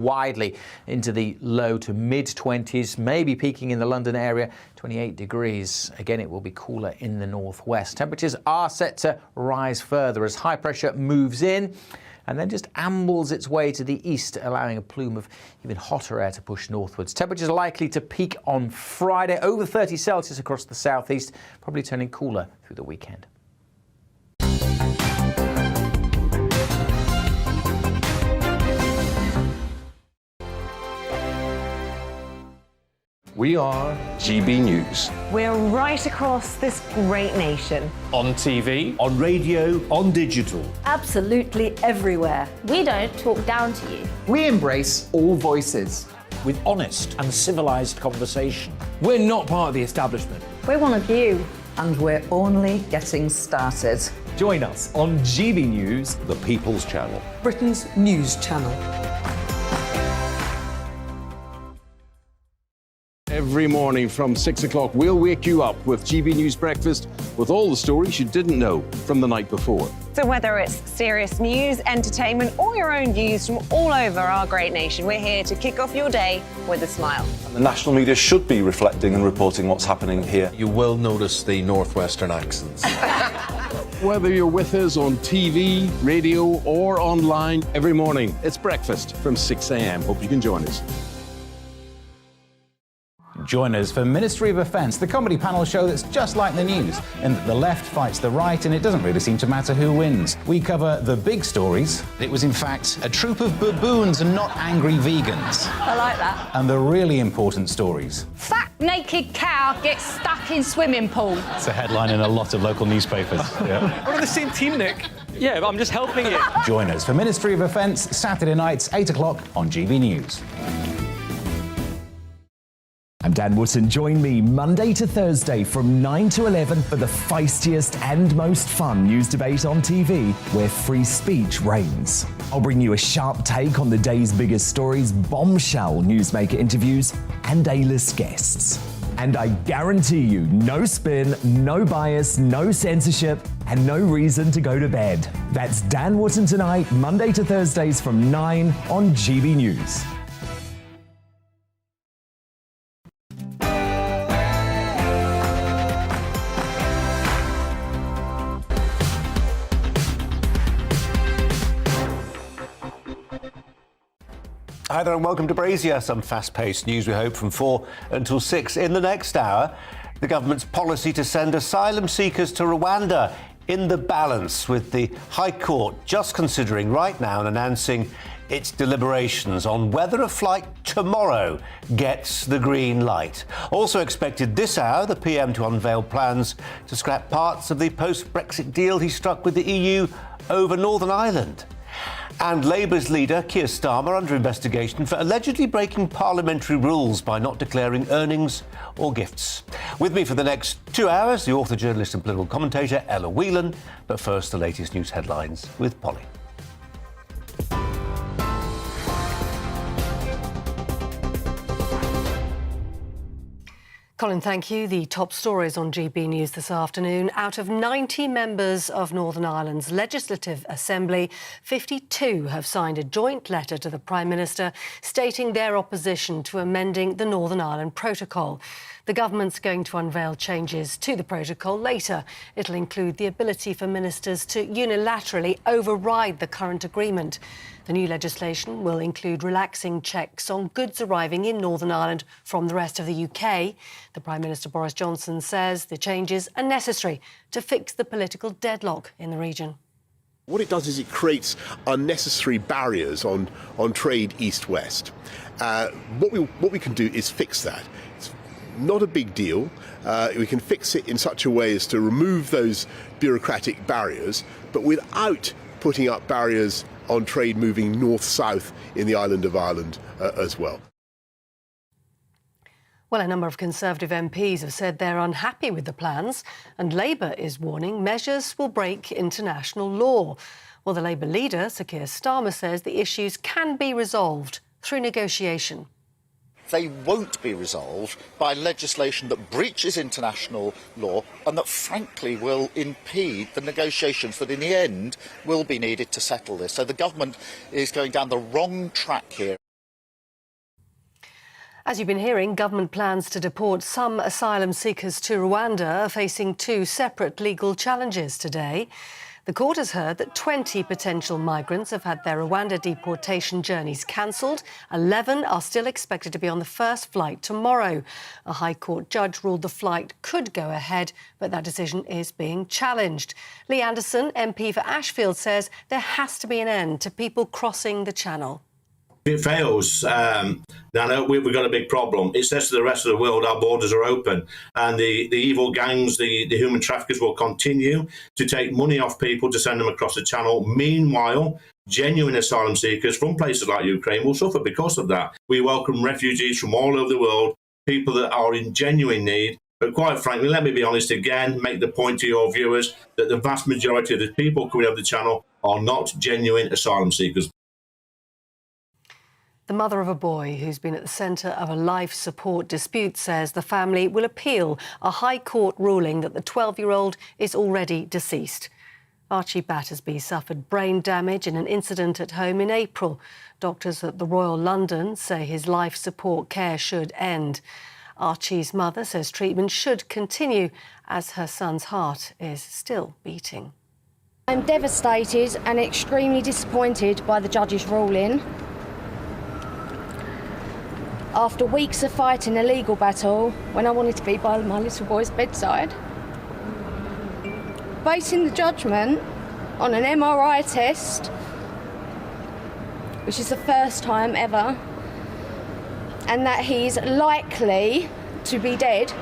widely into the low to mid-20s, maybe peaking in the London area, 28 degrees. Again, it will be cooler in the northwest. Temperatures are set to rise further as high pressure moves in and then just ambles its way to the east, allowing a plume of even hotter air to push northwards. Temperatures are likely to peak on Friday, over 30 Celsius across the southeast, probably turning cooler through the weekend. We are GB News. We're right across this great nation. On TV, on radio, on digital. Absolutely everywhere. We don't talk down to you. We embrace all voices. With honest and civilised conversation. We're not part of the establishment. We're one of you. And we're only getting started. Join us on GB News, The People's Channel. Britain's news channel. Every morning from 6 o'clock, we'll wake you up with GB News Breakfast with all the stories you didn't know from the night before. So whether it's serious news, entertainment, or your own views from all over our great nation, we're here to kick off your day with a smile. And the national media should be reflecting and reporting what's happening here. You will notice the northwestern accents. Whether you're with us on TV, radio, or online, every morning, it's breakfast from 6 a.m. Hope you can join us. Join us for Ministry of Offence, the comedy panel show that's just like the news, in that the left fights the right and it doesn't really seem to matter who wins. We cover the big stories. It was in fact a troop of baboons and not angry vegans. I like that. And the really important stories. Fat naked cow gets stuck in swimming pool. It's a headline in a lot of local newspapers. Yeah. We're on the same team, Nick. Yeah, but I'm just helping you. Join us for Ministry of Offence, Saturday nights, 8 o'clock on GB News. I'm Dan Wootton. Join me Monday to Thursday from 9 to 11 for the feistiest and most fun news debate on TV, where free speech reigns. I'll bring you a sharp take on the day's biggest stories, bombshell newsmaker interviews, and A-list guests. And I guarantee you, no spin, no bias, no censorship, and no reason to go to bed. That's Dan Wootton tonight, Monday to Thursdays from 9 on GB News. Hi there and welcome to Brazier. Some fast-paced news, we hope, from 4 until 6. In the next hour, the government's policy to send asylum seekers to Rwanda in the balance, with the High Court just considering right now and announcing its deliberations on whether a flight tomorrow gets the green light. Also expected this hour, the PM to unveil plans to scrap parts of the post-Brexit deal he struck with the EU over Northern Ireland. And Labour's leader, Keir Starmer, under investigation for allegedly breaking parliamentary rules by not declaring earnings or gifts. With me for the next 2 hours, the author, journalist and political commentator, Ella Whelan. But first, the latest news headlines with Polly. Colin, thank you. The top stories on GB News this afternoon. Out of 90 members of Northern Ireland's Legislative Assembly, 52 have signed a joint letter to the Prime Minister stating their opposition to amending the Northern Ireland Protocol. The government's going to unveil changes to the protocol later. It'll include the ability for ministers to unilaterally override the current agreement. The new legislation will include relaxing checks on goods arriving in Northern Ireland from the rest of the UK. The Prime Minister Boris Johnson says the changes are necessary to fix the political deadlock in the region. What it does is it creates unnecessary barriers on trade east-west. What we can do is fix that. It's not a big deal. We can fix it in such a way as to remove those bureaucratic barriers, but without putting up barriers on trade moving north-south in the island of Ireland as well. Well, a number of Conservative MPs have said they're unhappy with the plans, and Labour is warning measures will break international law. Well, the Labour leader, Sir Keir Starmer, says the issues can be resolved through negotiation. They won't be resolved by legislation that breaches international law and that, frankly, will impede the negotiations that, in the end, will be needed to settle this. So the government is going down the wrong track here. As you've been hearing, government plans to deport some asylum seekers to Rwanda are facing two separate legal challenges today. The court has heard that 20 potential migrants have had their Rwanda deportation journeys cancelled. 11 are still expected to be on the first flight tomorrow. A High Court judge ruled the flight could go ahead, but that decision is being challenged. Lee Anderson, MP for Ashfield, says there has to be an end to people crossing the Channel. If it fails, then we've got a big problem. It says to the rest of the world our borders are open, and the evil gangs, the human traffickers will continue to take money off people to send them across the Channel. Meanwhile, genuine asylum seekers from places like Ukraine will suffer because of that. We welcome refugees from all over the world, people that are in genuine need. But quite frankly, let me be honest again, make the point to your viewers that the vast majority of the people coming over the Channel are not genuine asylum seekers. The mother of a boy who's been at the centre of a life support dispute says the family will appeal a High Court ruling that the 12-year-old is already deceased. Archie Battersbee suffered brain damage in an incident at home in April. Doctors at the Royal London say his life support care should end. Archie's mother says treatment should continue as her son's heart is still beating. I'm devastated and extremely disappointed by the judge's ruling. After weeks of fighting a legal battle, when I wanted to be by my little boy's bedside, basing the judgment on an MRI test, which is the first time ever, and that he's likely to be dead,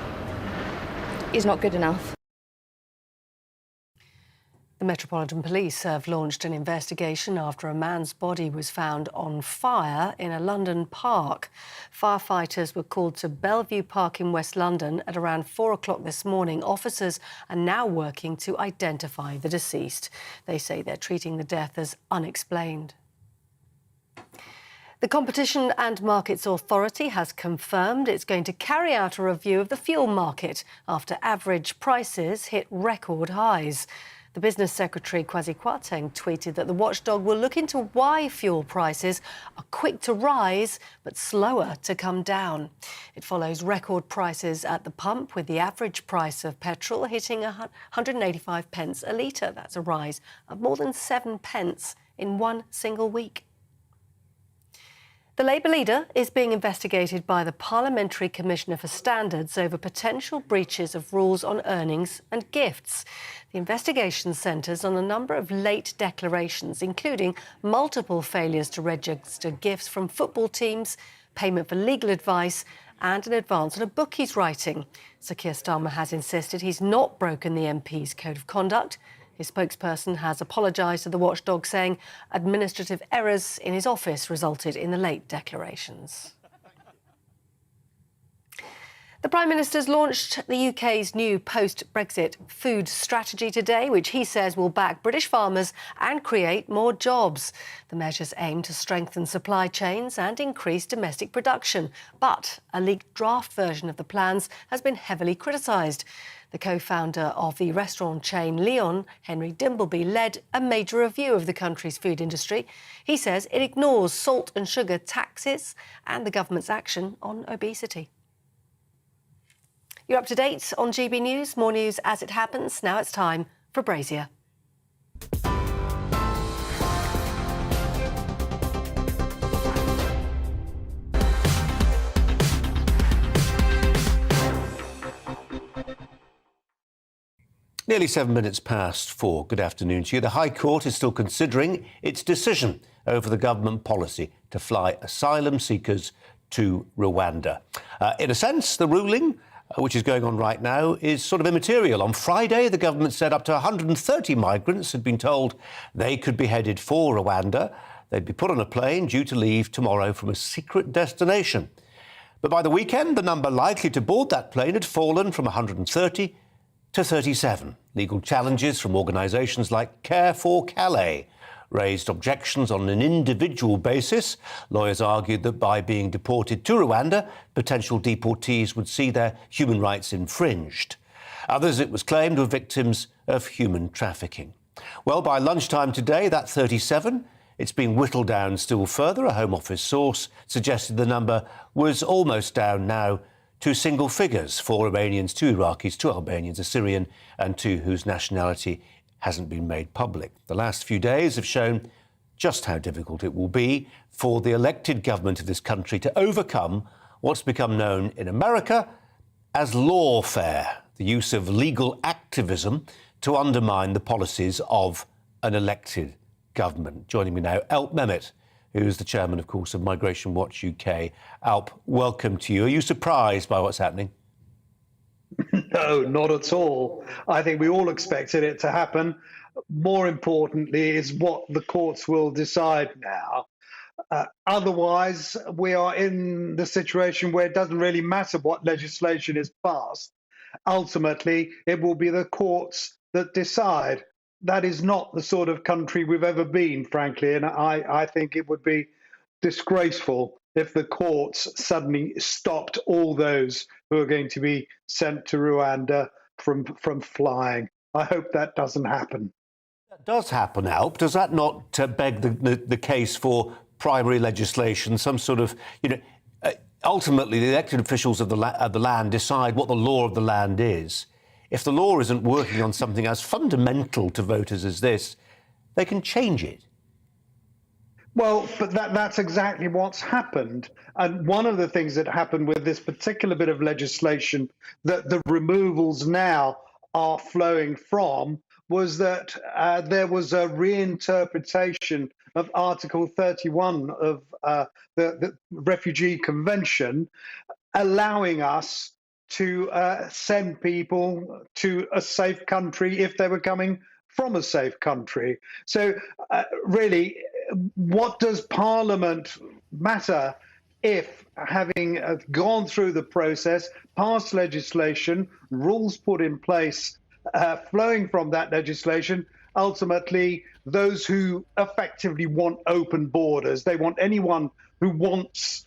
is not good enough. The Metropolitan Police have launched an investigation after a man's body was found on fire in a London park. Firefighters were called to Bellevue Park in West London at around 4 o'clock this morning. Officers are now working to identify the deceased. They say they're treating the death as unexplained. The Competition and Markets Authority has confirmed it's going to carry out a review of the fuel market after average prices hit record highs. The Business Secretary, Kwasi Kwarteng, tweeted that the watchdog will look into why fuel prices are quick to rise but slower to come down. It follows record prices at the pump, with the average price of petrol hitting 185 pence a litre. That's a rise of more than 7 pence in one single week. The Labour leader is being investigated by the Parliamentary Commissioner for Standards over potential breaches of rules on earnings and gifts. The investigation centres on a number of late declarations, including multiple failures to register gifts from football teams, payment for legal advice and an advance on a book he's writing. Sir Keir Starmer has insisted he's not broken the MP's code of conduct. His spokesperson has apologised to the watchdog, saying administrative errors in his office resulted in the late declarations. The Prime Minister's launched the UK's new post-Brexit food strategy today, which he says will back British farmers and create more jobs. The measures aim to strengthen supply chains and increase domestic production. But a leaked draft version of the plans has been heavily criticised. The co-founder of the restaurant chain Leon, Henry Dimbleby, led a major review of the country's food industry. He says it ignores salt and sugar taxes and the government's action on obesity. You're up to date on GB News. More news as it happens. Now it's time for Brazier. Nearly 7 minutes past 4. Good afternoon to you. The High Court is still considering its decision over the government policy to fly asylum seekers to Rwanda. In a sense, the ruling, which is going on right now, is sort of immaterial. On Friday, the government said up to 130 migrants had been told they could be headed for Rwanda. They'd be put on a plane due to leave tomorrow from a secret destination. But by the weekend, the number likely to board that plane had fallen from 130 to 37. Legal challenges from organisations like Care for Calais raised objections on an individual basis. Lawyers argued that by being deported to Rwanda, potential deportees would see their human rights infringed. Others, it was claimed, were victims of human trafficking. Well, by lunchtime today, that 37 It's been whittled down still further. A Home Office source suggested the number was almost down now to single figures: 4 Romanians, 2 Iraqis, 2 Albanians, a Syrian and 2 whose nationality hasn't been made public. The last few days have shown just how difficult it will be for the elected government of this country to overcome what's become known in America as lawfare, the use of legal activism to undermine the policies of an elected government. Joining me now, Alp Mehmet, who's the chairman, of course, of Migration Watch UK. Alp, welcome to you. Are you surprised by what's happening? No, not at all. I think we all expected it to happen. More importantly is what the courts will decide now. Otherwise, we are in the situation where it doesn't really matter what legislation is passed. Ultimately, it will be the courts that decide. That is not the sort of country we've ever been, frankly, and I think it would be disgraceful if the courts suddenly stopped all those who are going to be sent to Rwanda from flying. I hope that doesn't happen. That does happen, Alp. Does that not beg the case for primary legislation, some sort of, ultimately the elected officials of the land decide what the law of the land is. If the law isn't working on something as fundamental to voters as this, they can change it. Well, but that's exactly what's happened. And one of the things that happened with this particular bit of legislation that the removals now are flowing from was that there was a reinterpretation of Article 31 of the Refugee Convention, allowing us to send people to a safe country if they were coming from a safe country. So really, what does Parliament matter if, having gone through the process, passed legislation, rules put in place flowing from that legislation, ultimately those who effectively want open borders, they want anyone who wants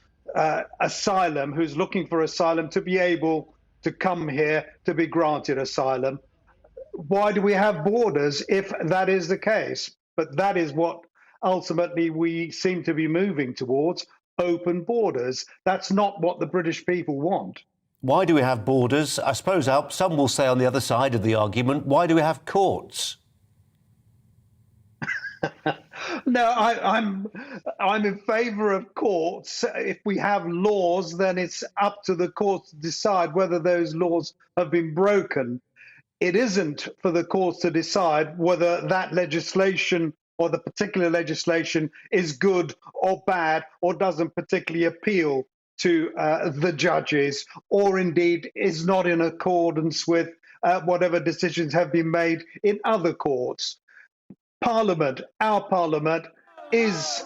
asylum, who's looking for asylum, to be able to come here to be granted asylum. Why do we have borders if that is the case? But that is what ultimately we seem to be moving towards, open borders. That's not what the British people want. Why do we have borders? I suppose, Alp, some will say on the other side of the argument, why do we have courts? No, I'm in favour of courts. If we have laws, then it's up to the courts to decide whether those laws have been broken. It isn't for the courts to decide whether that legislation or the particular legislation is good or bad or doesn't particularly appeal to the judges, or indeed is not in accordance with whatever decisions have been made in other courts. Parliament, our Parliament, is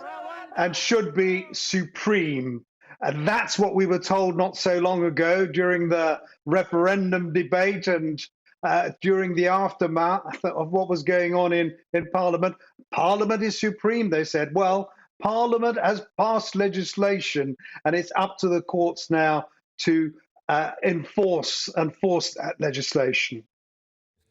and should be supreme. And that's what we were told not so long ago during the referendum debate and during the aftermath of what was going on in Parliament. Parliament is supreme, they said. Well, Parliament has passed legislation, and it's up to the courts now to enforce that legislation.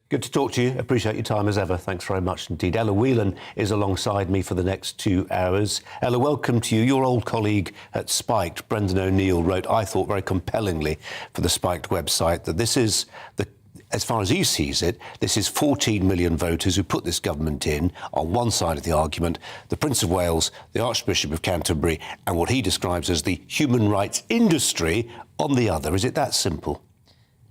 Good to talk to you. Appreciate your time as ever. Thanks very much indeed. Ella Whelan is alongside me for the next 2 hours. Ella, welcome to you. Your old colleague at Spiked, Brendan O'Neill, wrote, I thought very compellingly, for the Spiked website, that this is as far as he sees it, this is 14 million voters who put this government in on one side of the argument, the Prince of Wales, the Archbishop of Canterbury, and what he describes as the human rights industry on the other. Is it that simple?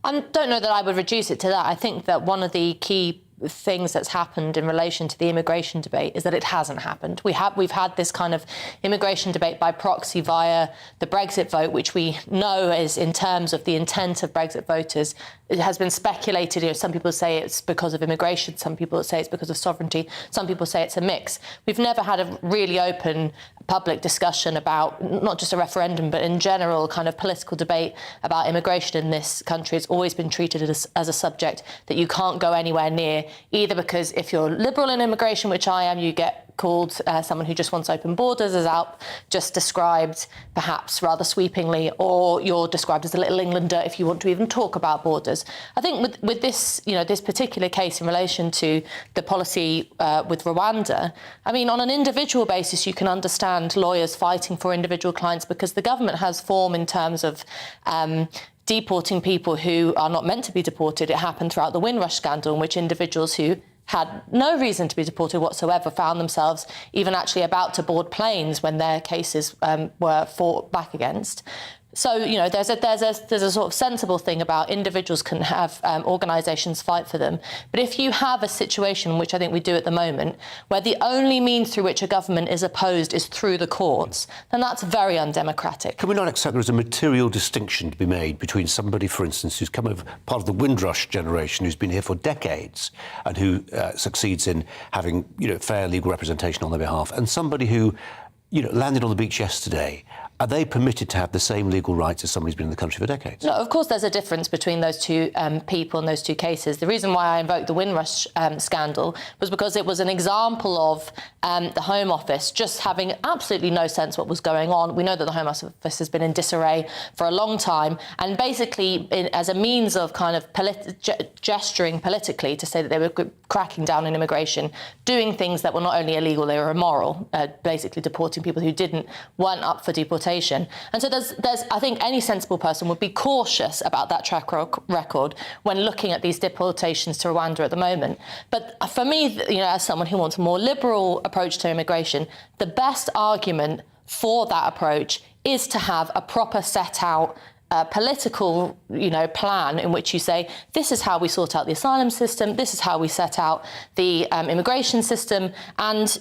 I don't know that I would reduce it to that. I think that one of the key things that's happened in relation to the immigration debate is that it hasn't happened. We've had this kind of immigration debate by proxy via the Brexit vote, which we know is, in terms of the intent of Brexit voters, it has been speculated. Some people say it's because of immigration, some people say it's because of sovereignty, some people say it's a mix. We've never had a really open public discussion about not just a referendum, but in general kind of political debate about immigration in this country. It's always been treated as a subject that you can't go anywhere near either because if you're liberal in immigration, which I am, you get called someone who just wants open borders, as Alp just described, perhaps rather sweepingly, or you're described as a little Englander if you want to even talk about borders. I think with this, this particular case in relation to the policy with Rwanda, I mean, on an individual basis, you can understand lawyers fighting for individual clients because the government has form in terms of deporting people who are not meant to be deported. It happened throughout the Windrush scandal, in which individuals who had no reason to be deported whatsoever found themselves even actually about to board planes when their cases were fought back against. So, there's a sort of sensible thing about individuals can have organisations fight for them. But if you have a situation, which I think we do at the moment, where the only means through which a government is opposed is through the courts, then that's very undemocratic. Can we not accept there is a material distinction to be made between somebody, for instance, who's come over part of the Windrush generation, who's been here for decades and who succeeds in having, fair legal representation on their behalf, and somebody who, landed on the beach yesterday? Are they permitted to have the same legal rights as somebody who's been in the country for decades? No, of course there's a difference between those two people and those two cases. The reason why I invoked the Windrush scandal was because it was an example of the Home Office just having absolutely no sense what was going on. We know that the Home Office has been in disarray for a long time, and basically as a means of kind of gesturing politically to say that they were cracking down on immigration, doing things that were not only illegal, they were immoral, basically deporting people who weren't up for deportation. And so I think any sensible person would be cautious about that track record when looking at these deportations to Rwanda at the moment. But for me, as someone who wants a more liberal approach to immigration, the best argument for that approach is to have a proper set out political, plan in which you say, this is how we sort out the asylum system, this is how we set out the immigration system, and,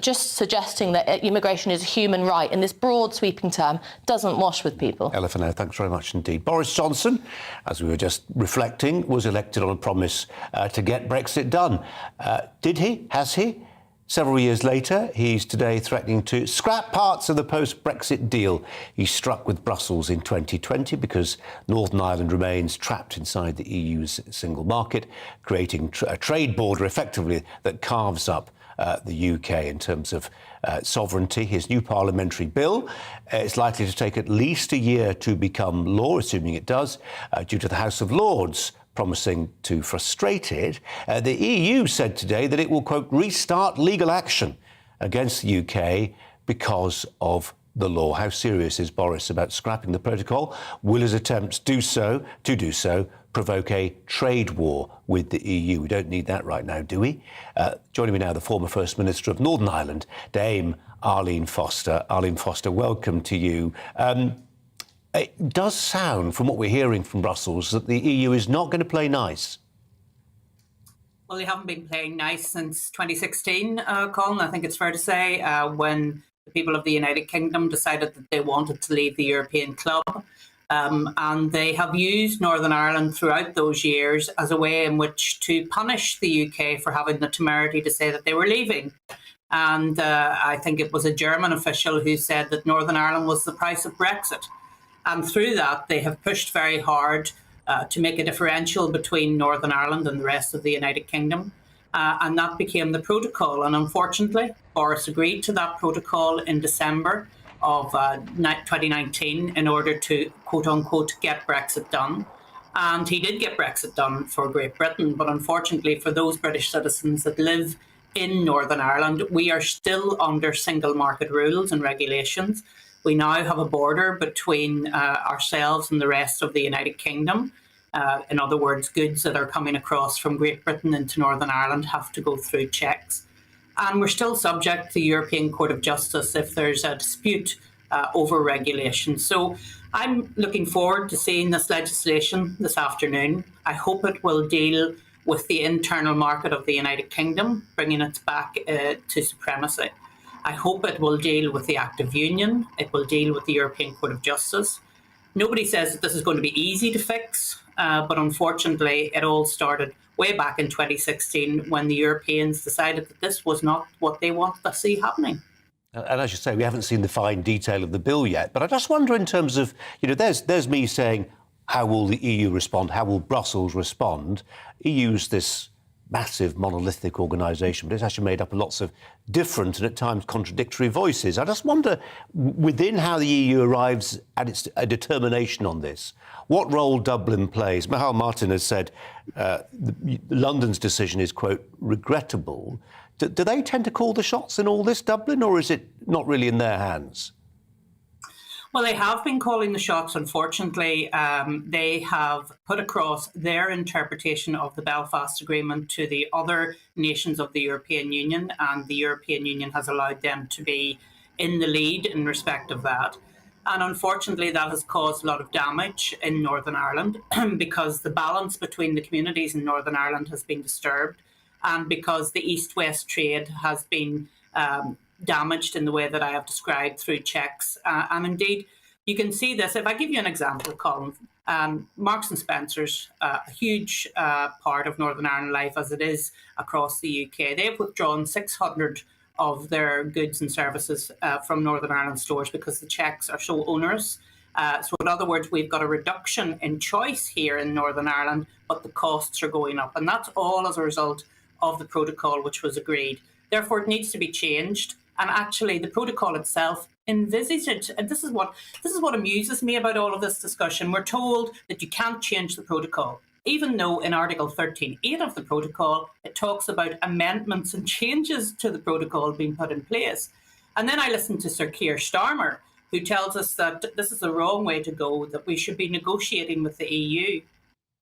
just suggesting that immigration is a human right in this broad sweeping term doesn't wash with people. Ella Fenner, thanks very much indeed. Boris Johnson, as we were just reflecting, was elected on a promise to get Brexit done. Did he? Has he? Several years later, he's today threatening to scrap parts of the post-Brexit deal he struck with Brussels in 2020 because Northern Ireland remains trapped inside the EU's single market, creating a trade border effectively that carves up the UK in terms of sovereignty. His new parliamentary bill is likely to take at least a year to become law, assuming it does, due to the House of Lords promising to frustrate it. The EU said today that it will, quote, restart legal action against the UK because of the law. How serious is Boris about scrapping the protocol? Will his attempts to do so provoke a trade war with the EU? We don't need that right now, do we? Joining me now, the former First Minister of Northern Ireland, Dame Arlene Foster. Arlene Foster, welcome to you. It does sound, from what we're hearing from Brussels, that the EU is not going to play nice. Well, they haven't been playing nice since 2016, Colin. I think it's fair to say, when the people of the United Kingdom decided that they wanted to leave the European club. And they have used Northern Ireland throughout those years as a way in which to punish the UK for having the temerity to say that they were leaving. And I think it was a German official who said that Northern Ireland was the price of Brexit. And through that, they have pushed very hard to make a differential between Northern Ireland and the rest of the United Kingdom. And that became the protocol. And unfortunately, Boris agreed to that protocol in December of 2019 in order to, quote unquote, get Brexit done. And he did get Brexit done for Great Britain. But unfortunately, for those British citizens that live in Northern Ireland, we are still under single market rules and regulations. We now have a border between ourselves and the rest of the United Kingdom. In other words, goods that are coming across from Great Britain into Northern Ireland have to go through checks. And we're still subject to the European Court of Justice if there's a dispute over regulation. So I'm looking forward to seeing this legislation this afternoon. I hope it will deal with the internal market of the United Kingdom, bringing it back to supremacy. I hope it will deal with the Act of Union. It will deal with the European Court of Justice. Nobody says that this is going to be easy to fix, but unfortunately, it all started way back in 2016 when the Europeans decided that this was not what they wanted to see happening. And as you say, we haven't seen the fine detail of the bill yet. But I just wonder in terms of, there's me saying, how will the EU respond? How will Brussels respond? EU's this massive monolithic organisation, but it's actually made up of lots of different and at times contradictory voices. I just wonder, within how the EU arrives at its determination on this, what role Dublin plays. Michal Martin has said London's decision is, quote, regrettable. Do they tend to call the shots in all this, Dublin, or is it not really in their hands? Well, they have been calling the shots, unfortunately. They have put across their interpretation of the Belfast Agreement to the other nations of the European Union, and the European Union has allowed them to be in the lead in respect of that. And unfortunately, that has caused a lot of damage in Northern Ireland because the balance between the communities in Northern Ireland has been disturbed, and because the East-West trade has been damaged in the way that I have described through checks. And indeed, you can see this. If I give you an example, Colin, Marks and Spencer's, a huge part of Northern Ireland life as it is across the UK, they've withdrawn 600 of their goods and services from Northern Ireland stores because the checks are so onerous. So in other words, we've got a reduction in choice here in Northern Ireland, but the costs are going up. And that's all as a result of the protocol which was agreed. Therefore, it needs to be changed. And actually, the protocol itself envisaged, and this is what amuses me about all of this discussion. We're told that you can't change the protocol, even though in Article 13.8 of the protocol, it talks about amendments and changes to the protocol being put in place. And then I listened to Sir Keir Starmer, who tells us that this is the wrong way to go, that we should be negotiating with the EU.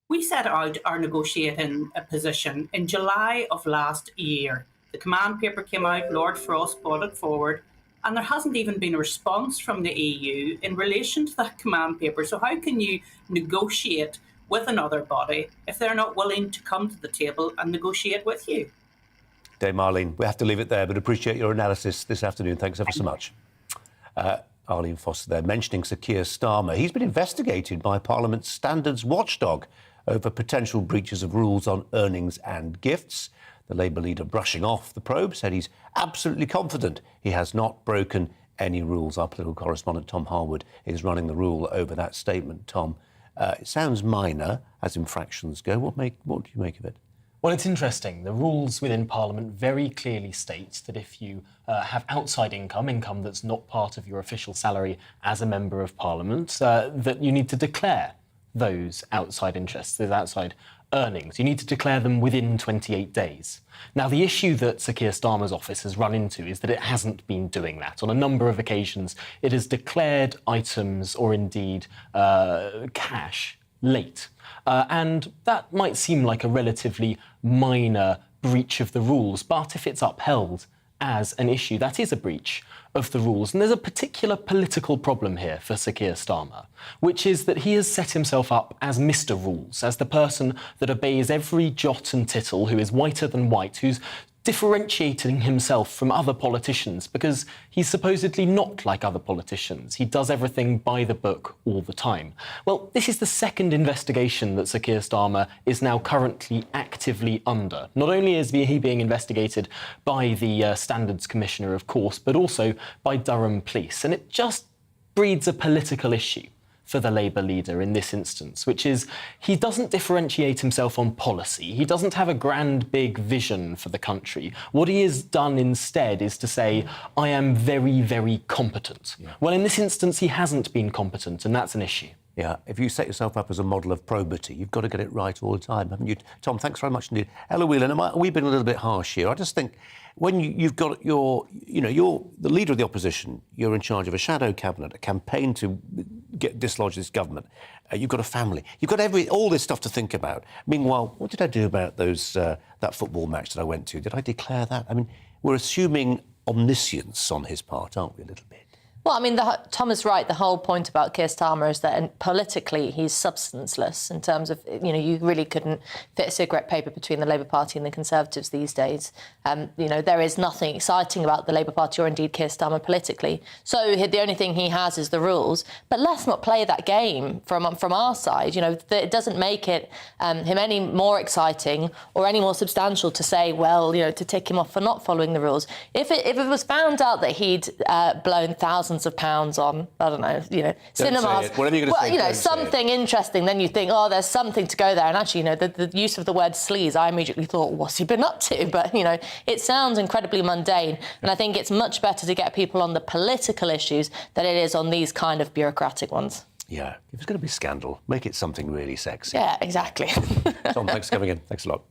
We set out our negotiating position in July of last year. The command paper came out, Lord Frost brought it forward, and there hasn't even been a response from the EU in relation to that command paper. So how can you negotiate with another body if they're not willing to come to the table and negotiate with you? Dame Arlene, we have to leave it there, but appreciate your analysis this afternoon. Thanks ever so much. Arlene Foster there, mentioning Sir Keir Starmer. He's been investigated by Parliament's standards watchdog over potential breaches of rules on earnings and gifts. The Labour leader, brushing off the probe, said he's absolutely confident he has not broken any rules. Our political correspondent, Tom Harwood, is running the rule over that statement. Tom, it sounds minor as infractions go. What do you make of it? Well, it's interesting. The rules within Parliament very clearly state that if you have outside income that's not part of your official salary as a member of Parliament, that you need to declare those outside interests, those outside earnings. You need to declare them within 28 days. Now, the issue that Sir Keir Starmer's office has run into is that it hasn't been doing that. On a number of occasions, it has declared items or indeed cash late. And that might seem like a relatively minor breach of the rules, but if it's upheld as an issue, that is a breach of the rules. And there's a particular political problem here for Sir Keir Starmer, which is that he has set himself up as Mr. Rules, as the person that obeys every jot and tittle, who is whiter than white, who's differentiating himself from other politicians because he's supposedly not like other politicians. He does everything by the book all the time. Well, this is the second investigation that Sir Keir Starmer is now currently actively under. Not only is he being investigated by the Standards Commissioner, of course, but also by Durham Police. And it just breeds a political issue for the Labour leader in this instance, which is he doesn't differentiate himself on policy. He doesn't have a grand, big vision for the country. What he has done instead is to say, I am very, very competent. Yeah. Well, in this instance, he hasn't been competent, and that's an issue. Yeah, if you set yourself up as a model of probity, you've got to get it right all the time, haven't you? Tom, thanks very much indeed. Ella Whelan, we've been a little bit harsh here. I just think when you've got you're the leader of the opposition, you're in charge of a shadow cabinet, a campaign to dislodge this government. You've got a family. You've got all this stuff to think about. Meanwhile, what did I do about that football match that I went to? Did I declare that? I mean, we're assuming omniscience on his part, aren't we, a little bit? Well, I mean, Tom is right. The whole point about Keir Starmer is that politically he's substanceless in terms of, you really couldn't fit a cigarette paper between the Labour Party and the Conservatives these days. There is nothing exciting about the Labour Party or indeed Keir Starmer politically. So the only thing he has is the rules. But let's not play that game from our side. It doesn't make it him any more exciting or any more substantial to say, well, to tick him off for not following the rules. If it was found out that he'd blown thousands thousands of pounds on, I don't know, cinemas. Whatever you're going to say, well, something interesting, then you think, oh, there's something to go there. And actually, the use of the word sleaze, I immediately thought, what's he been up to? But, it sounds incredibly mundane. And I think it's much better to get people on the political issues than it is on these kind of bureaucratic ones. Yeah, if it's going to be scandal, make it something really sexy. Yeah, exactly. Tom, thanks for coming in. Thanks a lot.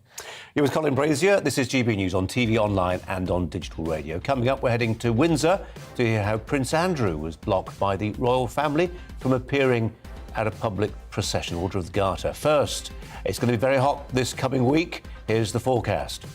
You're with Colin Brazier. This is GB News on TV, online and on digital radio. Coming up, we're heading to Windsor to hear how Prince Andrew was blocked by the royal family from appearing at a public procession, Order of the Garter. First, it's going to be very hot this coming week. Here's the forecast.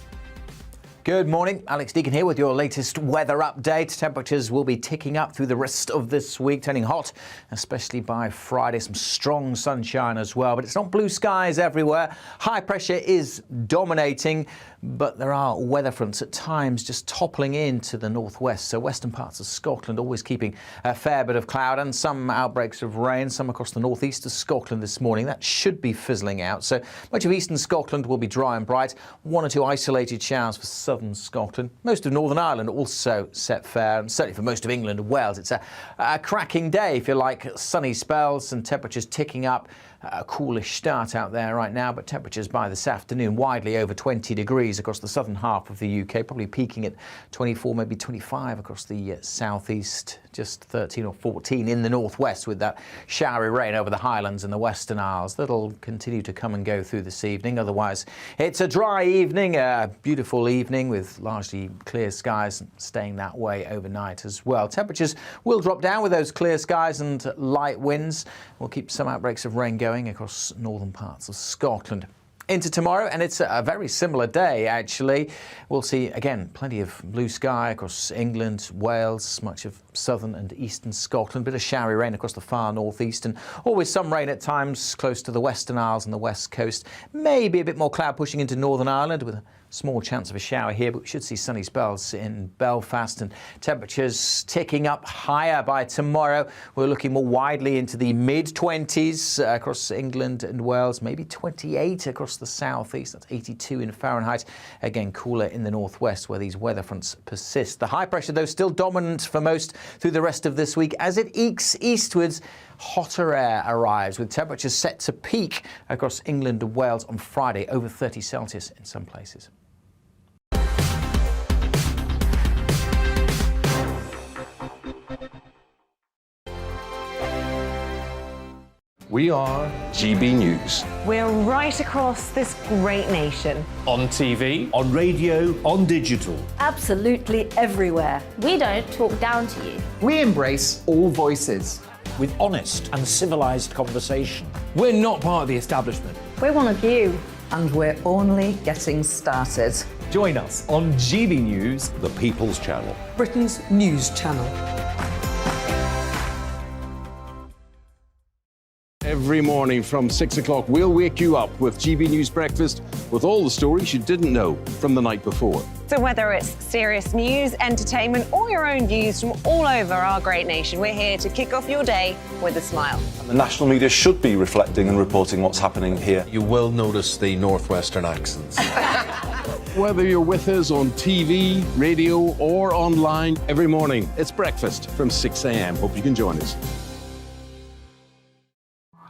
Good morning, Alex Deacon here with your latest weather update. Temperatures will be ticking up through the rest of this week, turning hot, especially by Friday. Some strong sunshine as well, but it's not blue skies everywhere. High pressure is dominating, but there are weather fronts at times just toppling into the northwest. So western parts of Scotland always keeping a fair bit of cloud and some outbreaks of rain, some across the northeast of Scotland this morning. That should be fizzling out. So much of eastern Scotland will be dry and bright. One or two isolated showers for southern Scotland. Most of Northern Ireland also set fair, and certainly for most of England and Wales. It's a cracking day, if you like. Sunny spells and temperatures ticking up. A coolish start out there right now, but temperatures by this afternoon widely over 20 degrees across the southern half of the UK, probably peaking at 24, maybe 25 across the southeast, just 13 or 14 in the northwest, with that showery rain over the Highlands and the Western Isles. That'll continue to come and go through this evening. Otherwise, it's a dry evening, a beautiful evening with largely clear skies and staying that way overnight as well. Temperatures will drop down with those clear skies and light winds. We'll keep some outbreaks of rain going across northern parts of Scotland. Into tomorrow, and it's a very similar day actually. We'll see again plenty of blue sky across England, Wales, much of southern and eastern Scotland, bit of showery rain across the far northeast, and always some rain at times close to the Western Isles and the west coast. Maybe a bit more cloud pushing into Northern Ireland with a small chance of a shower here, but we should see sunny spells in Belfast, and temperatures ticking up higher by tomorrow. We're looking more widely into the mid-20s across England and Wales, maybe 28 across the southeast. That's 82 in Fahrenheit. Again, cooler in the northwest where these weather fronts persist. The high pressure, though, still dominant for most through the rest of this week. As it ekes eastwards, hotter air arrives with temperatures set to peak across England and Wales on Friday, over 30 Celsius in some places. We are GB News. We're right across this great nation. On TV, on radio, on digital. Absolutely everywhere. We don't talk down to you. We embrace all voices. with honest and civilised conversation. We're not part of the establishment. We're one of you. And we're only getting started. Join us on GB News, the People's Channel, Britain's news channel. Every morning from 6 o'clock, we'll wake you up with GB News Breakfast with all the stories you didn't know from the night before. So whether it's serious news, entertainment, or your own views from all over our great nation, we're here to kick off your day with a smile. And the national media should be reflecting and reporting what's happening here. You will notice the northwestern accents. Whether you're with us on TV, radio, or online, every morning, it's breakfast from 6 a.m. Hope you can join us.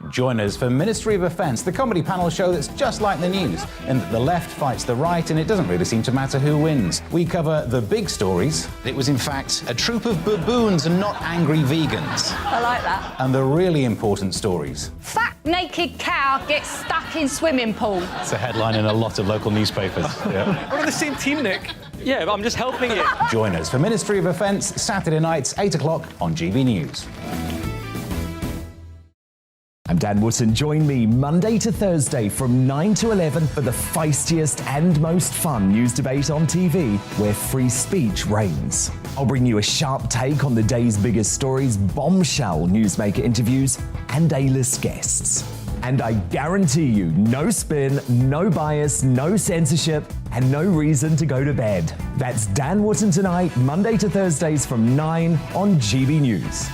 Join us for Ministry of Defence, the comedy panel show that's just like the news, in that the left fights the right and it doesn't really seem to matter who wins. We cover the big stories. It was in fact a troop of baboons and not angry vegans. I like that. And the really important stories. Fat naked cow gets stuck in swimming pool. It's a headline in a lot of local newspapers. Yeah. We're on the same team, Nick. Yeah, but I'm just helping you. Join us for Ministry of Defence, Saturday nights, 8 o'clock on GB News. I'm Dan Wootton. Join me Monday to Thursday from 9 to 11 for the feistiest and most fun news debate on TV, where free speech reigns. I'll bring you a sharp take on the day's biggest stories, bombshell newsmaker interviews, and A-list guests. And I guarantee you, no spin, no bias, no censorship, and no reason to go to bed. That's Dan Wootton tonight, Monday to Thursdays from 9 on GB News.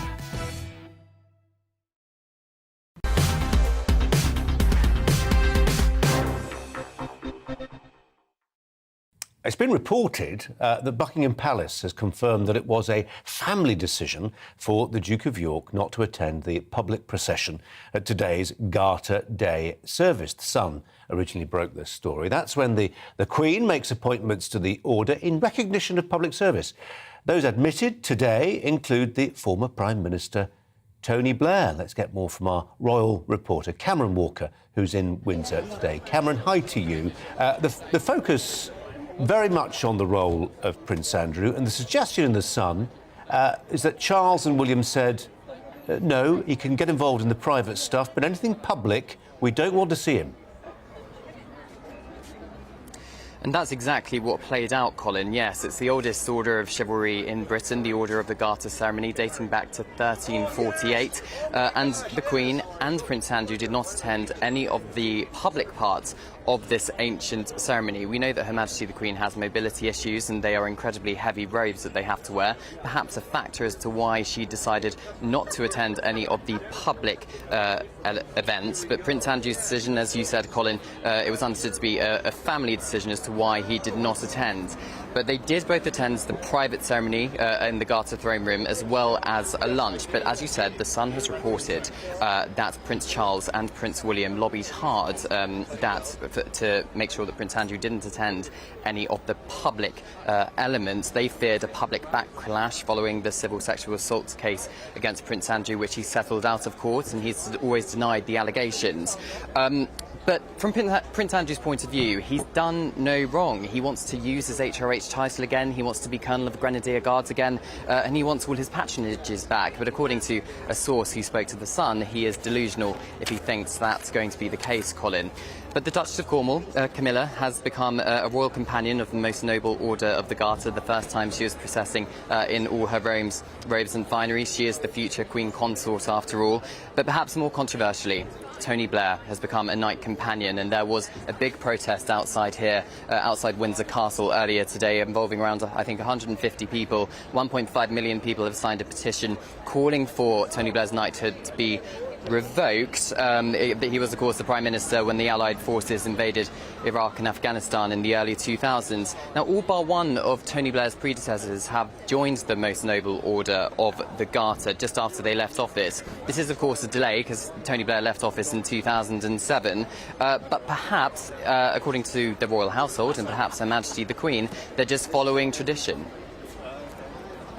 It's been reported that Buckingham Palace has confirmed that it was a family decision for the Duke of York not to attend the public procession at today's Garter Day service. The Sun originally broke this story. That's when the Queen makes appointments to the Order in recognition of public service. Those admitted today include the former Prime Minister Tony Blair. Let's get more from our royal reporter, Cameron Walker, who's in Windsor today. Cameron, hi to you. The focus very much on the role of Prince Andrew, and the suggestion in The Sun is that Charles and William said, no, he can get involved in the private stuff, but anything public, we don't want to see him. And that's exactly what played out, Colin. Yes, it's the oldest order of chivalry in Britain, the Order of the Garter ceremony, dating back to 1348. And the Queen and Prince Andrew did not attend any of the public parts of this ancient ceremony. We know that Her Majesty the Queen has mobility issues and they are incredibly heavy robes that they have to wear, perhaps a factor as to why she decided not to attend any of the public events. But Prince Andrew's decision, as you said, Colin, it was understood to be a family decision as to why he did not attend. But they did both attend the private ceremony in the Garter throne room as well as a lunch. But as you said, The Sun has reported that Prince Charles and Prince William lobbied hard to make sure that Prince Andrew didn't attend any of the public elements. They feared a public backlash following the civil sexual assault case against Prince Andrew, which he settled out of court, and he's always denied the allegations. But from Prince Andrew's point of view, he's done no wrong. He wants to use his HRH title again, he wants to be Colonel of the Grenadier Guards again, and he wants all his patronages back. But according to a source who spoke to The Sun, he is delusional if he thinks that's going to be the case, Colin. But the Duchess of Cornwall, Camilla, has become a royal companion of the Most Noble Order of the Garter. The first time she was processing in all her robes and finery. She is the future Queen Consort after all. But perhaps more controversially, Tony Blair has become a knight companion, and there was a big protest outside here, outside Windsor Castle earlier today, involving around, I think, 150 people. 1.5 million people have signed a petition calling for Tony Blair's knighthood to be revoked. He was, of course, the Prime Minister when the Allied forces invaded Iraq and Afghanistan in the early 2000s. Now, all but one of Tony Blair's predecessors have joined the Most Noble Order of the Garter just after they left office. This is, of course, a delay because Tony Blair left office in 2007. But perhaps, according to the royal household and perhaps Her Majesty the Queen, they're just following tradition.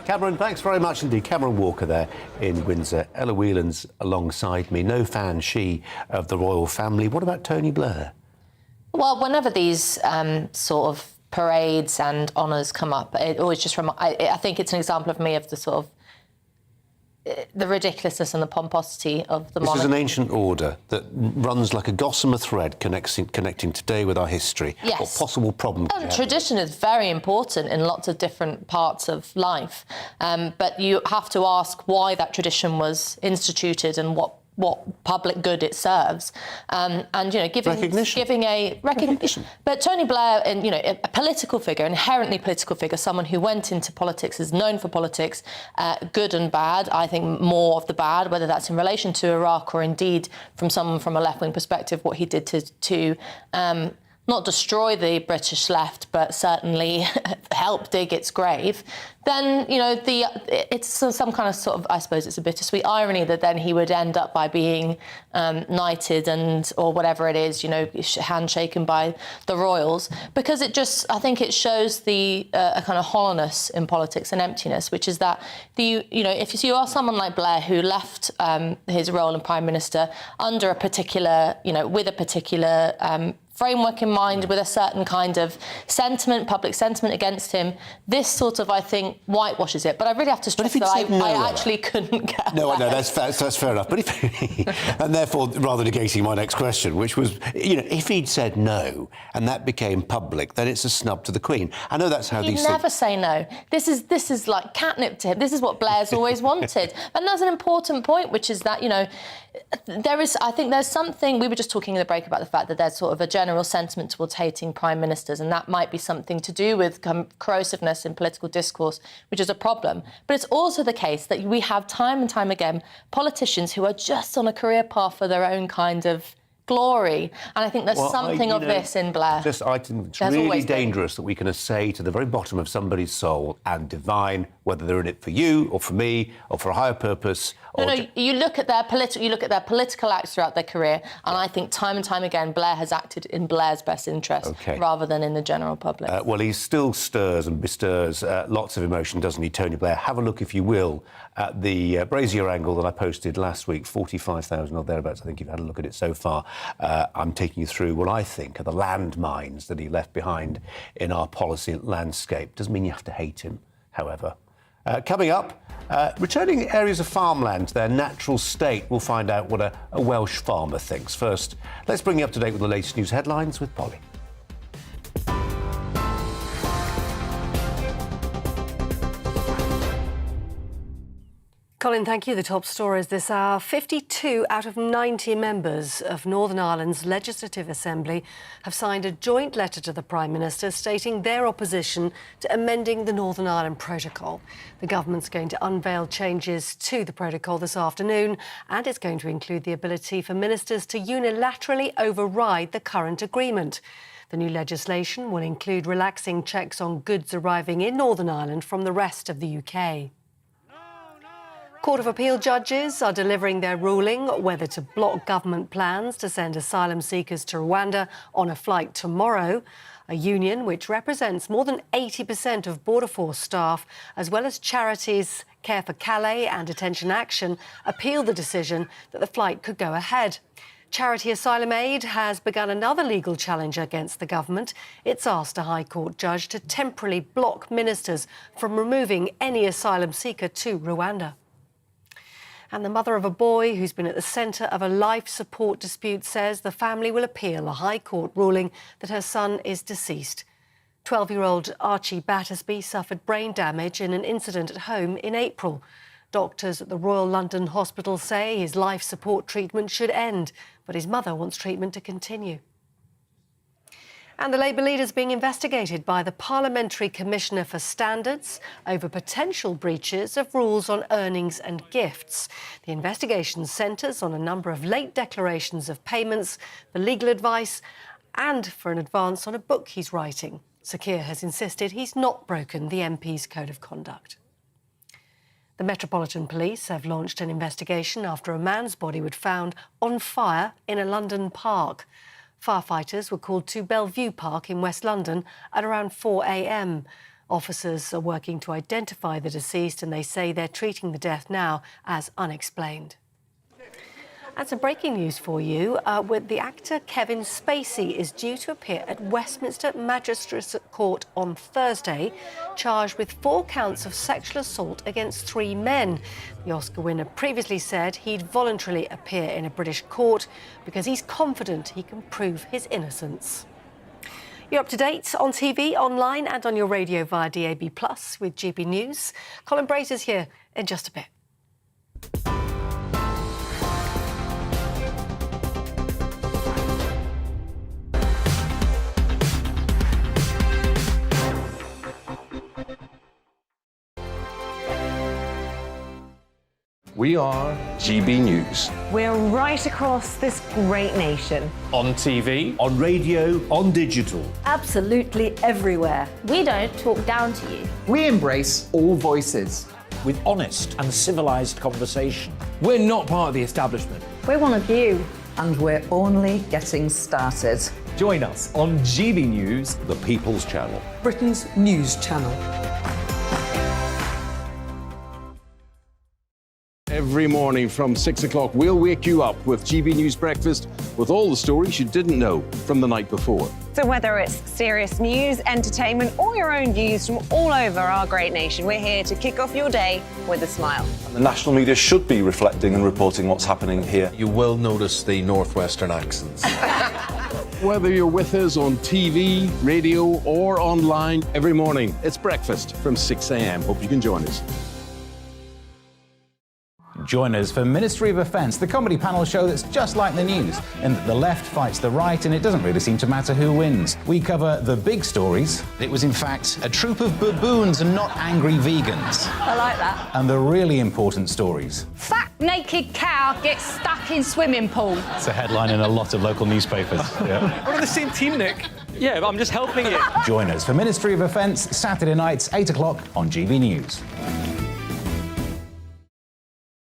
Cameron, thanks very much indeed. Cameron Walker there in Windsor. Ella Whelan's alongside me. No fan, she, of the royal family. What about Tony Blair? Well, whenever these sort of parades and honours come up, it always just I think it's an example of me of the sort of the ridiculousness and the pomposity of the monarchy. This is an ancient order that runs like a gossamer thread connecting today with our history. Yes. What possible problem could you have? Tradition is very important in lots of different parts of life, but you have to ask why that tradition was instituted and what public good it serves, and giving a recognition. But Tony Blair, and a political figure, inherently political figure, someone who went into politics, is known for politics, good and bad. I think more of the bad, whether that's in relation to Iraq or indeed from someone from a left-wing perspective, what he did to not destroy the British left, but certainly help dig its grave, then, it's some kind of sort of, I suppose it's a bittersweet irony that then he would end up by being knighted or whatever it is, handshaken by the royals, because I think it shows a kind of hollowness in politics and emptiness, which is that if you are someone like Blair who left his role in Prime Minister under a particular, with a particular framework in mind, with a certain kind of public sentiment against him, this sort of, I think, whitewashes it. But I really have to stress that I actually couldn't get No, that's fair enough. But and therefore, rather negating my next question, which was, if he'd said no and that became public, then it's a snub to the Queen. I know that's how these things... He'd never say no. This is like catnip to him. This is what Blair's always wanted. And that's an important point, which is that, I think there's something, we were just talking in the break about the fact that there's sort of a general sentiment towards hating prime ministers, and that might be something to do with corrosiveness in political discourse, which is a problem. But it's also the case that we have time and time again politicians who are just on a career path for their own kind of glory. And I think there's something of this in Blair. I think it's There's really always been. dangerous that we can say to the very bottom of somebody's soul and divine whether they're in it for you or for me or for a higher purpose. You look at their political acts throughout their career, and I think time and time again Blair has acted in Blair's best interest rather than in the general public. Well, he still stirs and bestirs lots of emotion, doesn't he, Tony Blair? Have a look, if you will, at the Brazier angle that I posted last week, 45,000 or thereabouts. I think you've had a look at it so far. I'm taking you through what I think are the landmines that he left behind in our policy landscape. Doesn't mean you have to hate him, however. Coming up, returning areas of farmland to their natural state. We'll find out what a Welsh farmer thinks. First, let's bring you up to date with the latest news headlines with Polly. Colin, thank you. The top stories this hour. 52 out of 90 members of Northern Ireland's Legislative Assembly have signed a joint letter to the Prime Minister stating their opposition to amending the Northern Ireland Protocol. The government's going to unveil changes to the protocol this afternoon, and it's going to include the ability for ministers to unilaterally override the current agreement. The new legislation will include relaxing checks on goods arriving in Northern Ireland from the rest of the UK. Court of Appeal judges are delivering their ruling whether to block government plans to send asylum seekers to Rwanda on a flight tomorrow. A union which represents more than 80% of Border Force staff, as well as charities Care for Calais and Attention Action, appealed the decision that the flight could go ahead. Charity Asylum Aid has begun another legal challenge against the government. It's asked a High Court judge to temporarily block ministers from removing any asylum seeker to Rwanda. And the mother of a boy who's been at the centre of a life support dispute says the family will appeal a High Court ruling that her son is deceased. 12-year-old Archie Battersbee suffered brain damage in an incident at home in April. Doctors at the Royal London Hospital say his life support treatment should end, but his mother wants treatment to continue. And the Labour leader is being investigated by the Parliamentary Commissioner for Standards over potential breaches of rules on earnings and gifts. The investigation centres on a number of late declarations of payments, for legal advice and for an advance on a book he's writing. Sir Keir has insisted he's not broken the MP's code of conduct. The Metropolitan Police have launched an investigation after a man's body was found on fire in a London park. Firefighters were called to Bellevue Park in West London at around 4 a.m. Officers are working to identify the deceased, and they say they're treating the death now as unexplained. And some breaking news for you. With the actor Kevin Spacey is due to appear at Westminster Magistrates Court on Thursday, charged with 4 counts of sexual assault against 3 men. The Oscar winner previously said he'd voluntarily appear in a British court because he's confident he can prove his innocence. You're up to date on TV, online and on your radio via DAB+ with GB News. Colin Brazier's here in just a bit. We are GB News. We're right across this great nation. On TV, on radio, on digital. Absolutely everywhere. We don't talk down to you. We embrace all voices. With honest and civilised conversation. we're not part of the establishment. We're one of you. And we're only getting started. Join us on GB News, the People's Channel. Britain's news channel. Every morning from 6 o'clock, we'll wake you up with GB News Breakfast with all the stories you didn't know from the night before. So whether it's serious news, entertainment, or your own views from all over our great nation, we're here to kick off your day with a smile. And the national media should be reflecting and reporting what's happening here. You will notice the northwestern accents. Whether you're with us on TV, radio, or online, every morning, it's breakfast from 6 a.m. Hope you can join us. Join us for Ministry of Offence, the comedy panel show that's just like the news, in that the left fights the right and it doesn't really seem to matter who wins. We cover the big stories. It was in fact a troop of baboons and not angry vegans. I like that. And the really important stories. Fat naked cow gets stuck in swimming pool. It's a headline in a lot of local newspapers. Yeah. We're on the same team, Nick. Yeah, but I'm just helping you. Join us for Ministry of Offence, Saturday nights, 8 o'clock on GB News.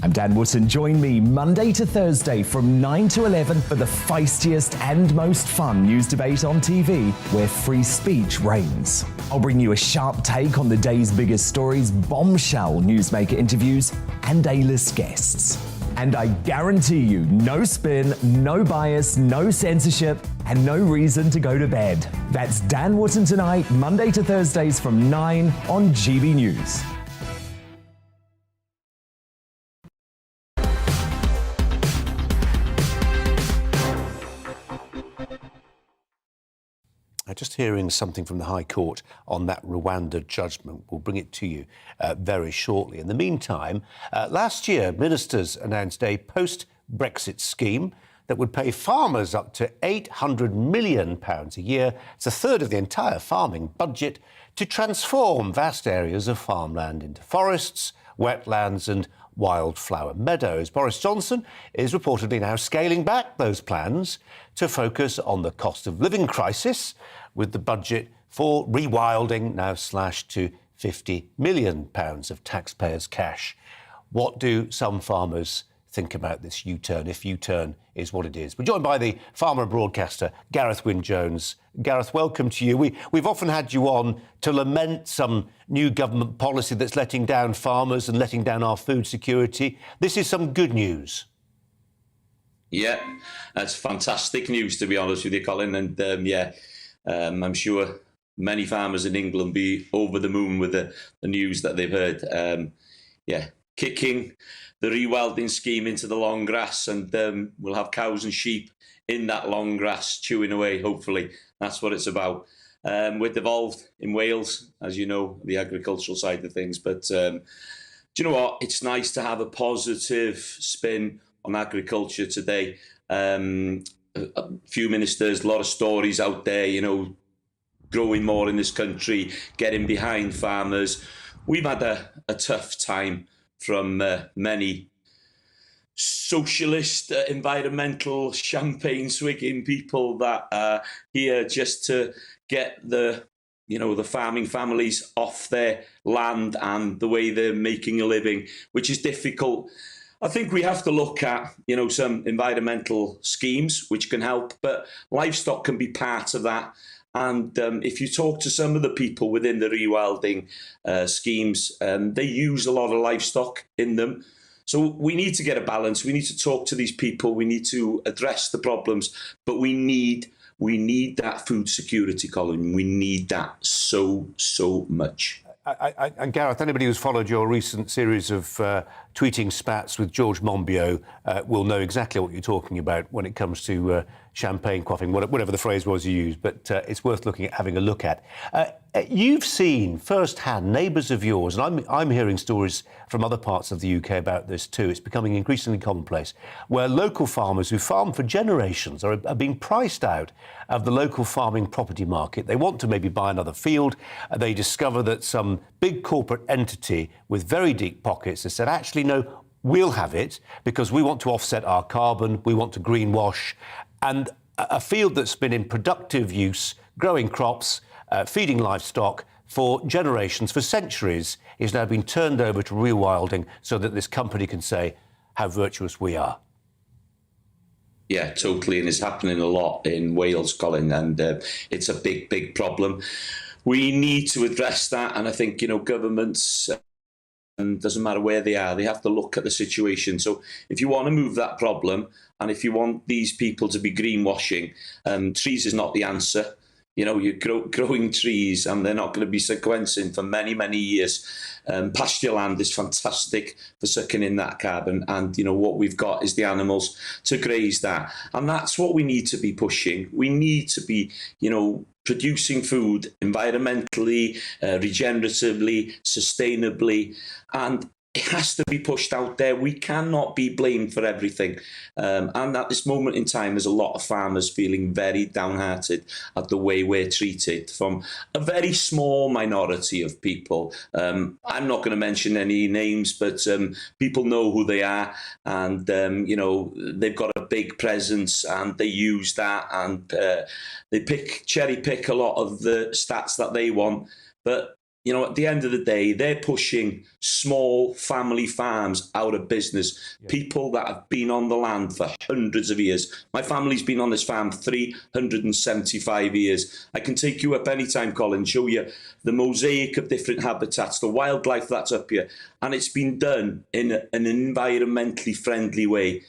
I'm Dan Wootton. Join me Monday to Thursday from 9 to 11 for the feistiest and most fun news debate on TV, where free speech reigns. I'll bring you a sharp take on the day's biggest stories, bombshell newsmaker interviews, and A-list guests. And I guarantee you, no spin, no bias, no censorship, and no reason to go to bed. That's Dan Wootton tonight, Monday to Thursdays from 9 on GB News. Just hearing something from the High Court on that Rwanda judgment. We'll bring it to you very shortly. In the meantime, last year, ministers announced a post-Brexit scheme that would pay farmers up to £800 million a year. It's a third of the entire farming budget to transform vast areas of farmland into forests, wetlands and wildflower meadows. Boris Johnson is reportedly now scaling back those plans to focus on the cost of living crisis, with the budget for rewilding now slashed to £50 million of taxpayers' cash. What do some farmers think about this U-turn, if U-turn is what it is? We're joined by the farmer and broadcaster, Gareth Wynne-Jones. Gareth, welcome to you. We've often had you on to lament some new government policy that's letting down farmers and letting down our food security. This is some good news. Yeah, that's fantastic news, to be honest with you, Colin. And I'm sure many farmers in England be over the moon with the news that they've heard. Kicking the rewilding scheme into the long grass, and we'll have cows and sheep in that long grass chewing away, hopefully. That's what it's about. We're devolved in Wales, as you know, the agricultural side of things. But do you know what? It's nice to have a positive spin on agriculture today. A few ministers, a lot of stories out there, you know, growing more in this country, getting behind farmers. We've had a tough time from many socialist, environmental, champagne-swigging people that are here just to get the farming families off their land and the way they're making a living, which is difficult. I think we have to look at, some environmental schemes which can help, but livestock can be part of that. And if you talk to some of the people within the rewilding schemes, they use a lot of livestock in them. So we need to get a balance. We need to talk to these people. We need to address the problems, but we need that food security, Colin. We need that so much. And Gareth, anybody who's followed your recent series of tweeting spats with George Monbiot will know exactly what you're talking about when it comes to champagne quaffing, whatever the phrase was you used, but it's worth having a look at. You've seen firsthand, neighbours of yours, and I'm hearing stories from other parts of the UK about this too. It's becoming increasingly commonplace, where local farmers who farm for generations are being priced out of the local farming property market. They want to maybe buy another field. They discover that some big corporate entity with very deep pockets has said, actually, no, we'll have it because we want to offset our carbon, we want to greenwash. And a field that's been in productive use, growing crops, feeding livestock for generations, for centuries, is now being turned over to rewilding so that this company can say how virtuous we are. Yeah, totally. And it's happening a lot in Wales, Colin, and it's a big problem. We need to address that. And I think, governments, and doesn't matter where they are, they have to look at the situation. So if you want to move that problem, and if you want these people to be greenwashing, trees is not the answer. You're growing trees and they're not going to be sequencing for many years. Pasture land is fantastic for sucking in that carbon. And, what we've got is the animals to graze that. And that's what we need to be pushing. We need to be, producing food environmentally, regeneratively, sustainably. And it has to be pushed out there. We cannot be blamed for everything. And at this moment in time, there's a lot of farmers feeling very downhearted at the way we're treated from a very small minority of people. I'm not going to mention any names, but people know who they are, and they've got a big presence, and they use that, and they cherry pick a lot of the stats that they want. But at the end of the day, they're pushing small family farms out of business. Yeah. People that have been on the land for hundreds of years. My family's been on this farm 375 years. I can take you up anytime, Colin, show you the mosaic of different habitats, the wildlife that's up here. And it's been done in an environmentally friendly way.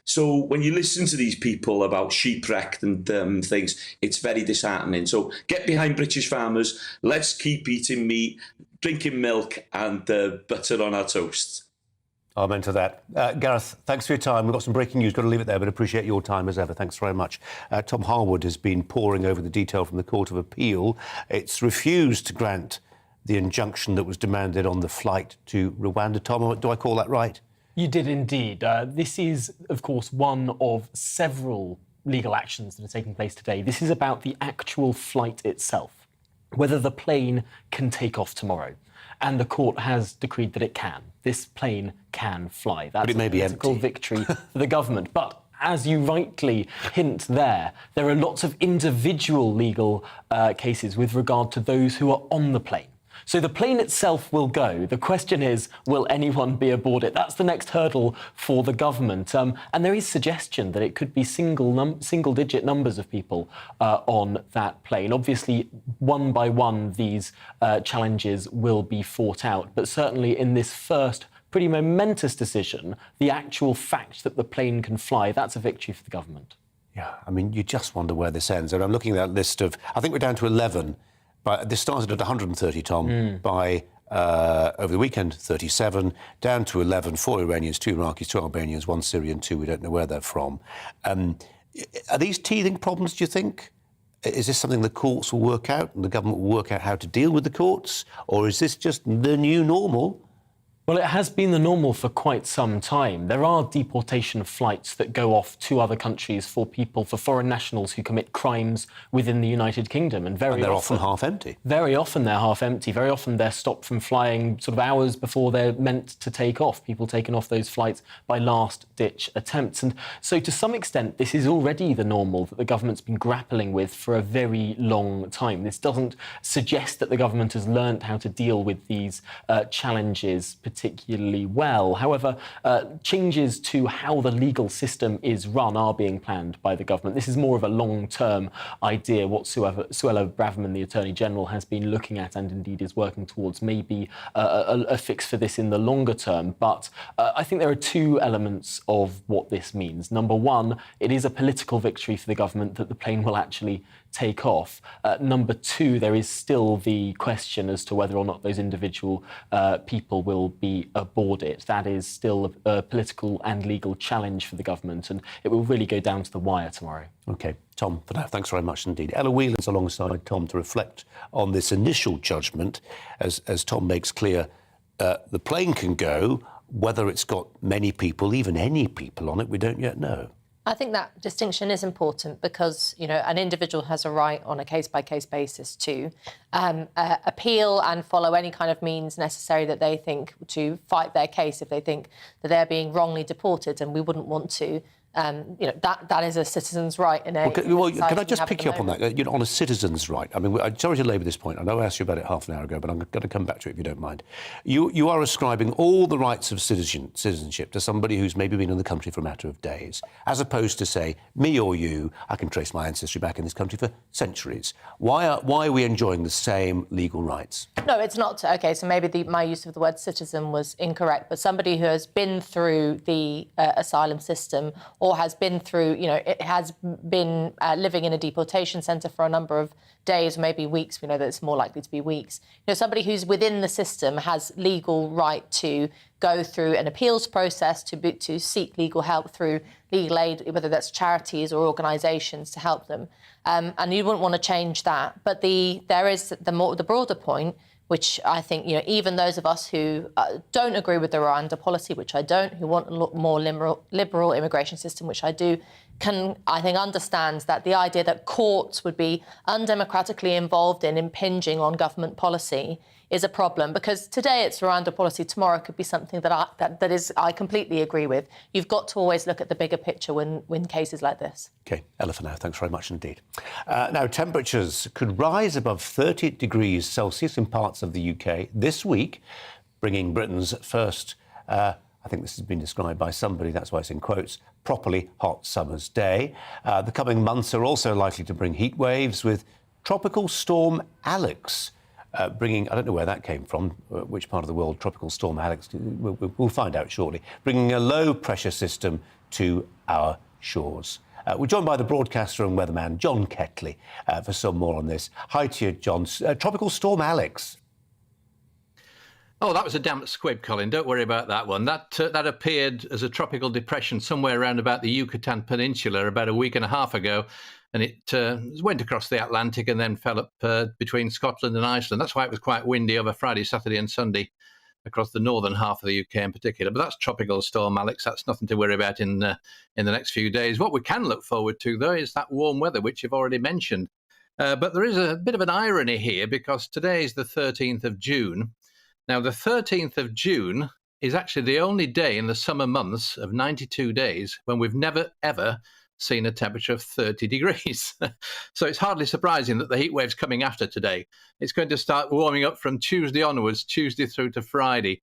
So when you listen to these people about shipwrecked and things, it's very disheartening. So get behind British farmers. Let's keep eating meat, drinking milk and butter on our toast. Amen to that. Gareth, thanks for your time. We've got some breaking news. Got to leave it there, but appreciate your time as ever. Thanks very much. Tom Harwood has been poring over the detail from the Court of Appeal. It's refused to grant the injunction that was demanded on the flight to Rwanda. Tom, do I call that right? You did indeed. This is, of course, one of several legal actions that are taking place today. This is about the actual flight itself, whether the plane can take off tomorrow. And the court has decreed that it can. This plane can fly. That's but it may be a political empty. Victory for the government. But as you rightly hint there are lots of individual legal cases with regard to those who are on the plane. So the plane itself will go. The question is, will anyone be aboard it? That's the next hurdle for the government. And there is suggestion that it could be single-digit numbers of people on that plane. Obviously, one by one, these challenges will be fought out. But certainly in this first pretty momentous decision, the actual fact that the plane can fly, that's a victory for the government. Yeah, I mean, you just wonder where this ends. And I'm looking at that list of, I think we're down to 11. But this started at 130, Tom, by, over the weekend, 37, down to 11, 4 Iranians, 2 Iraqis, 2 Albanians, 1 Syrian, 2, we don't know where they're from. Are these teething problems, do you think? Is this something the courts will work out and the government will work out how to deal with the courts? Or is this just the new normal? Well, it has been the normal for quite some time. There are deportation flights that go off to other countries for foreign nationals who commit crimes within the United Kingdom. And they're often half empty. Very often they're half empty. Very often they're stopped from flying sort of hours before they're meant to take off. People taken off those flights by last-ditch attempts. And so to some extent, this is already the normal that the government's been grappling with for a very long time. This doesn't suggest that the government has learnt how to deal with these challenges particularly well. However, changes to how the legal system is run are being planned by the government. This is more of a long-term idea. What Suella Braverman, the Attorney General, has been looking at and indeed is working towards maybe a fix for this in the longer term. But I think there are two elements of what this means. Number one, it is a political victory for the government that the plane will actually take off. Number two, there is still the question as to whether or not those individual people will be aboard it. That is still a political and legal challenge for the government, and it will really go down to the wire tomorrow. OK. Tom, for that, thanks very much indeed. Ella Whelan's alongside Tom to reflect on this initial judgment. As Tom makes clear, the plane can go. Whether it's got many people, even any people on it, we don't yet know. I think that distinction is important because, an individual has a right on a case-by-case basis to appeal and follow any kind of means necessary that they think to fight their case if they think that they're being wrongly deported, and we wouldn't want to. That is a citizen's right in a... Can I just pick you up on that? On a citizen's right. I mean, I'm sorry to labour this point. I know I asked you about it half an hour ago, but I'm going to come back to it if you don't mind. You are ascribing all the rights of citizenship to somebody who's maybe been in the country for a matter of days, as opposed to, say, me or you, I can trace my ancestry back in this country for centuries. Why are we enjoying the same legal rights? No, it's not. OK, so maybe my use of the word citizen was incorrect, but somebody who has been through the asylum system or has been through, it has been living in a deportation centre for a number of days, maybe weeks. We know that it's more likely to be weeks. Somebody who's within the system has legal right to go through an appeals process, to seek legal help through legal aid, whether that's charities or organisations to help them. And you wouldn't want to change that. But there is the broader point, which I think, even those of us who don't agree with the Rwanda policy, which I don't, who want a more liberal immigration system, which I do, can, I think, understands that the idea that courts would be undemocratically involved in impinging on government policy is a problem, because today it's Rwanda policy, tomorrow it could be something that I completely agree with. You've got to always look at the bigger picture when cases like this. OK, Ella for now. Thanks very much indeed. Now, temperatures could rise above 30 degrees Celsius in parts of the UK this week, bringing Britain's first, I think this has been described by somebody, that's why it's in quotes, properly hot summer's day. The coming months are also likely to bring heat waves, with Tropical Storm Alex bringing, I don't know where that came from, which part of the world Tropical Storm Alex, we'll find out shortly, bringing a low-pressure system to our shores. We're joined by the broadcaster and weatherman, John Ketley, for some more on this. Hi to you, John. Tropical Storm Alex. Oh, that was a damp squib, Colin. Don't worry about that one. That appeared as a tropical depression somewhere around about the Yucatan Peninsula about a week and a half ago, and it went across the Atlantic and then fell up between Scotland and Iceland. That's why it was quite windy over Friday, Saturday and Sunday across the northern half of the UK in particular. But that's Tropical Storm Alex. That's nothing to worry about in the next few days. What we can look forward to, though, is that warm weather, which you've already mentioned. But there is a bit of an irony here, because today is the 13th of June. Now, the 13th of June is actually the only day in the summer months of 92 days when we've never, ever seen a temperature of 30 degrees. So it's hardly surprising that the heat wave's coming after today. It's going to start warming up from Tuesday onwards, Tuesday through to Friday.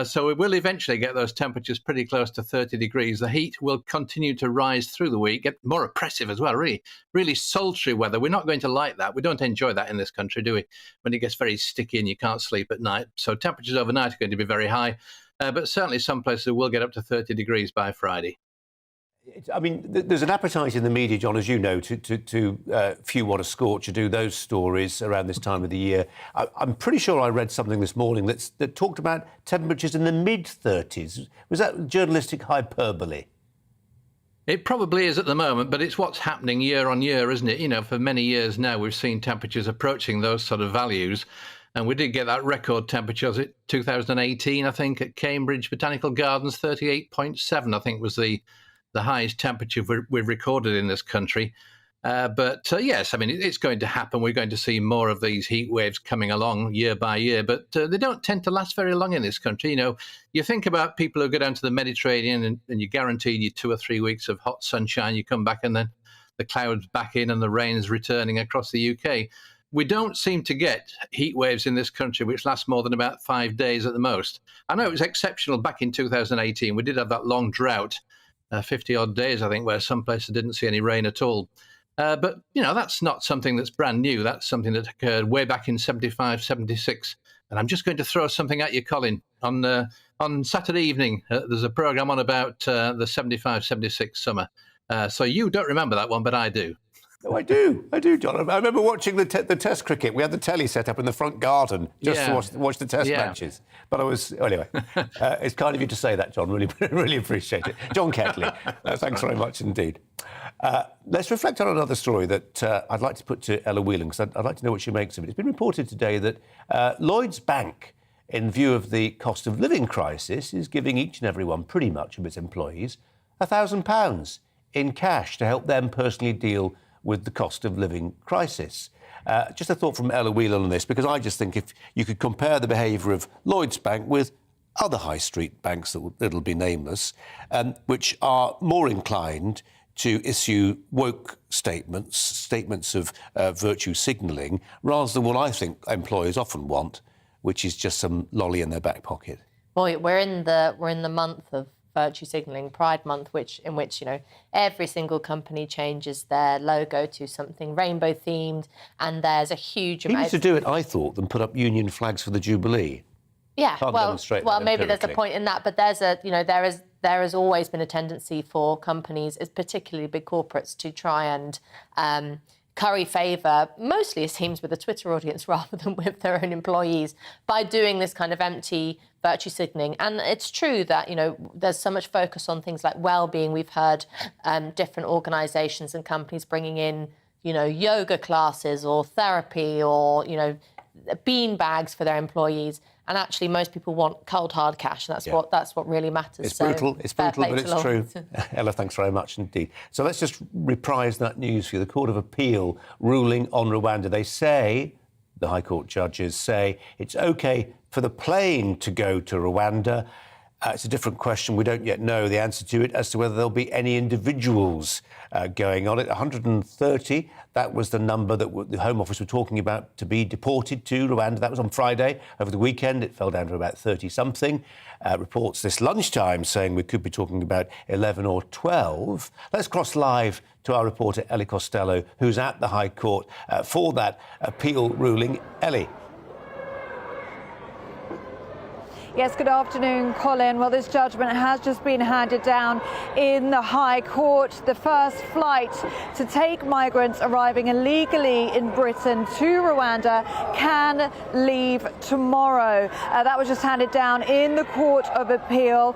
So we will eventually get those temperatures pretty close to 30 degrees. The heat will continue to rise through the week, get more oppressive as well, really sultry weather. We're not going to like that. We don't enjoy that in this country, do we? When it gets very sticky and you can't sleep at night. So temperatures overnight are going to be very high, but certainly some places will get up to 30 degrees by Friday. I mean, there's an appetite in the media, John, as you know, to few what a scorcher do those stories around this time of the year. I'm pretty sure I read something this morning that talked about temperatures in the mid-30s. Was that journalistic hyperbole? It probably is at the moment, but it's what's happening year on year, isn't it? For many years now, we've seen temperatures approaching those sort of values. And we did get that record temperature, was it 2018, I think, at Cambridge Botanical Gardens, 38.7, I think was the highest temperature we've recorded in this country. But yes, I mean, it's going to happen. We're going to see more of these heat waves coming along year by year, but they don't tend to last very long in this country. You think about people who go down to the Mediterranean and you're guaranteed you 2 or 3 weeks of hot sunshine. You come back and then the clouds back in and the rain's returning across the UK. We don't seem to get heat waves in this country which last more than about 5 days at the most. I know it was exceptional back in 2018. We did have that long drought, 50-odd days, I think, where some places didn't see any rain at all. But, that's not something that's brand new. That's something that occurred way back in 75, 76. And I'm just going to throw something at you, Colin. On Saturday evening, there's a programme on about the 75, 76 summer. So you don't remember that one, but I do. No, I do, John. I remember watching the test cricket. We had the telly set up in the front garden just to watch the test matches. But anyway, it's kind of you to say that, John. Really appreciate it. John Ketley, thanks very much indeed. Let's reflect on another story that I'd like to put to Ella Whelan, because I'd like to know what she makes of it. It's been reported today that Lloyds Bank, in view of the cost of living crisis, is giving each and every one, pretty much, of its employees £1,000 in cash to help them personally deal with the cost of living crisis. Just a thought from Ella Whelan on this, because I just think if you could compare the behaviour of Lloyds Bank with other high street banks that'll be nameless, which are more inclined to issue woke statements of virtue signalling, rather than what I think employers often want, which is just some lolly in their back pocket. Well, we're in the month of virtue signalling, Pride Month, in which every single company changes their logo to something rainbow themed, and there's a huge amount. Easier to do it, I thought, than put up union flags for the Jubilee. Yeah, well, maybe there's a point in that, but there has always been a tendency for companies, particularly big corporates, to try and curry favour, mostly it seems with the Twitter audience rather than with their own employees, by doing this kind of empty virtue signalling. And it's true that, there's so much focus on things like well-being. We've heard different organisations and companies bringing in, yoga classes or therapy or, bean bags for their employees. And actually, most people want cold, hard cash. And that's what really matters. It's brutal, but it's true. Ella, thanks very much indeed. So let's just reprise that news for you. The Court of Appeal ruling on Rwanda. They say, the High Court judges say, it's OK for the plane to go to Rwanda. It's a different question. We don't yet know the answer to it as to whether there'll be any individuals going on it. 130, that was the number that the Home Office were talking about to be deported to Rwanda. That was on Friday. Over the weekend, it fell down to about 30-something. Reports this lunchtime saying we could be talking about 11 or 12. Let's cross live to our reporter, Ellie Costello, who's at the High Court for that appeal ruling. Ellie. Yes, good afternoon, Colin. Well, this judgment has just been handed down in the High Court. The first flight to take migrants arriving illegally in Britain to Rwanda can leave tomorrow. That was just handed down in the Court of Appeal.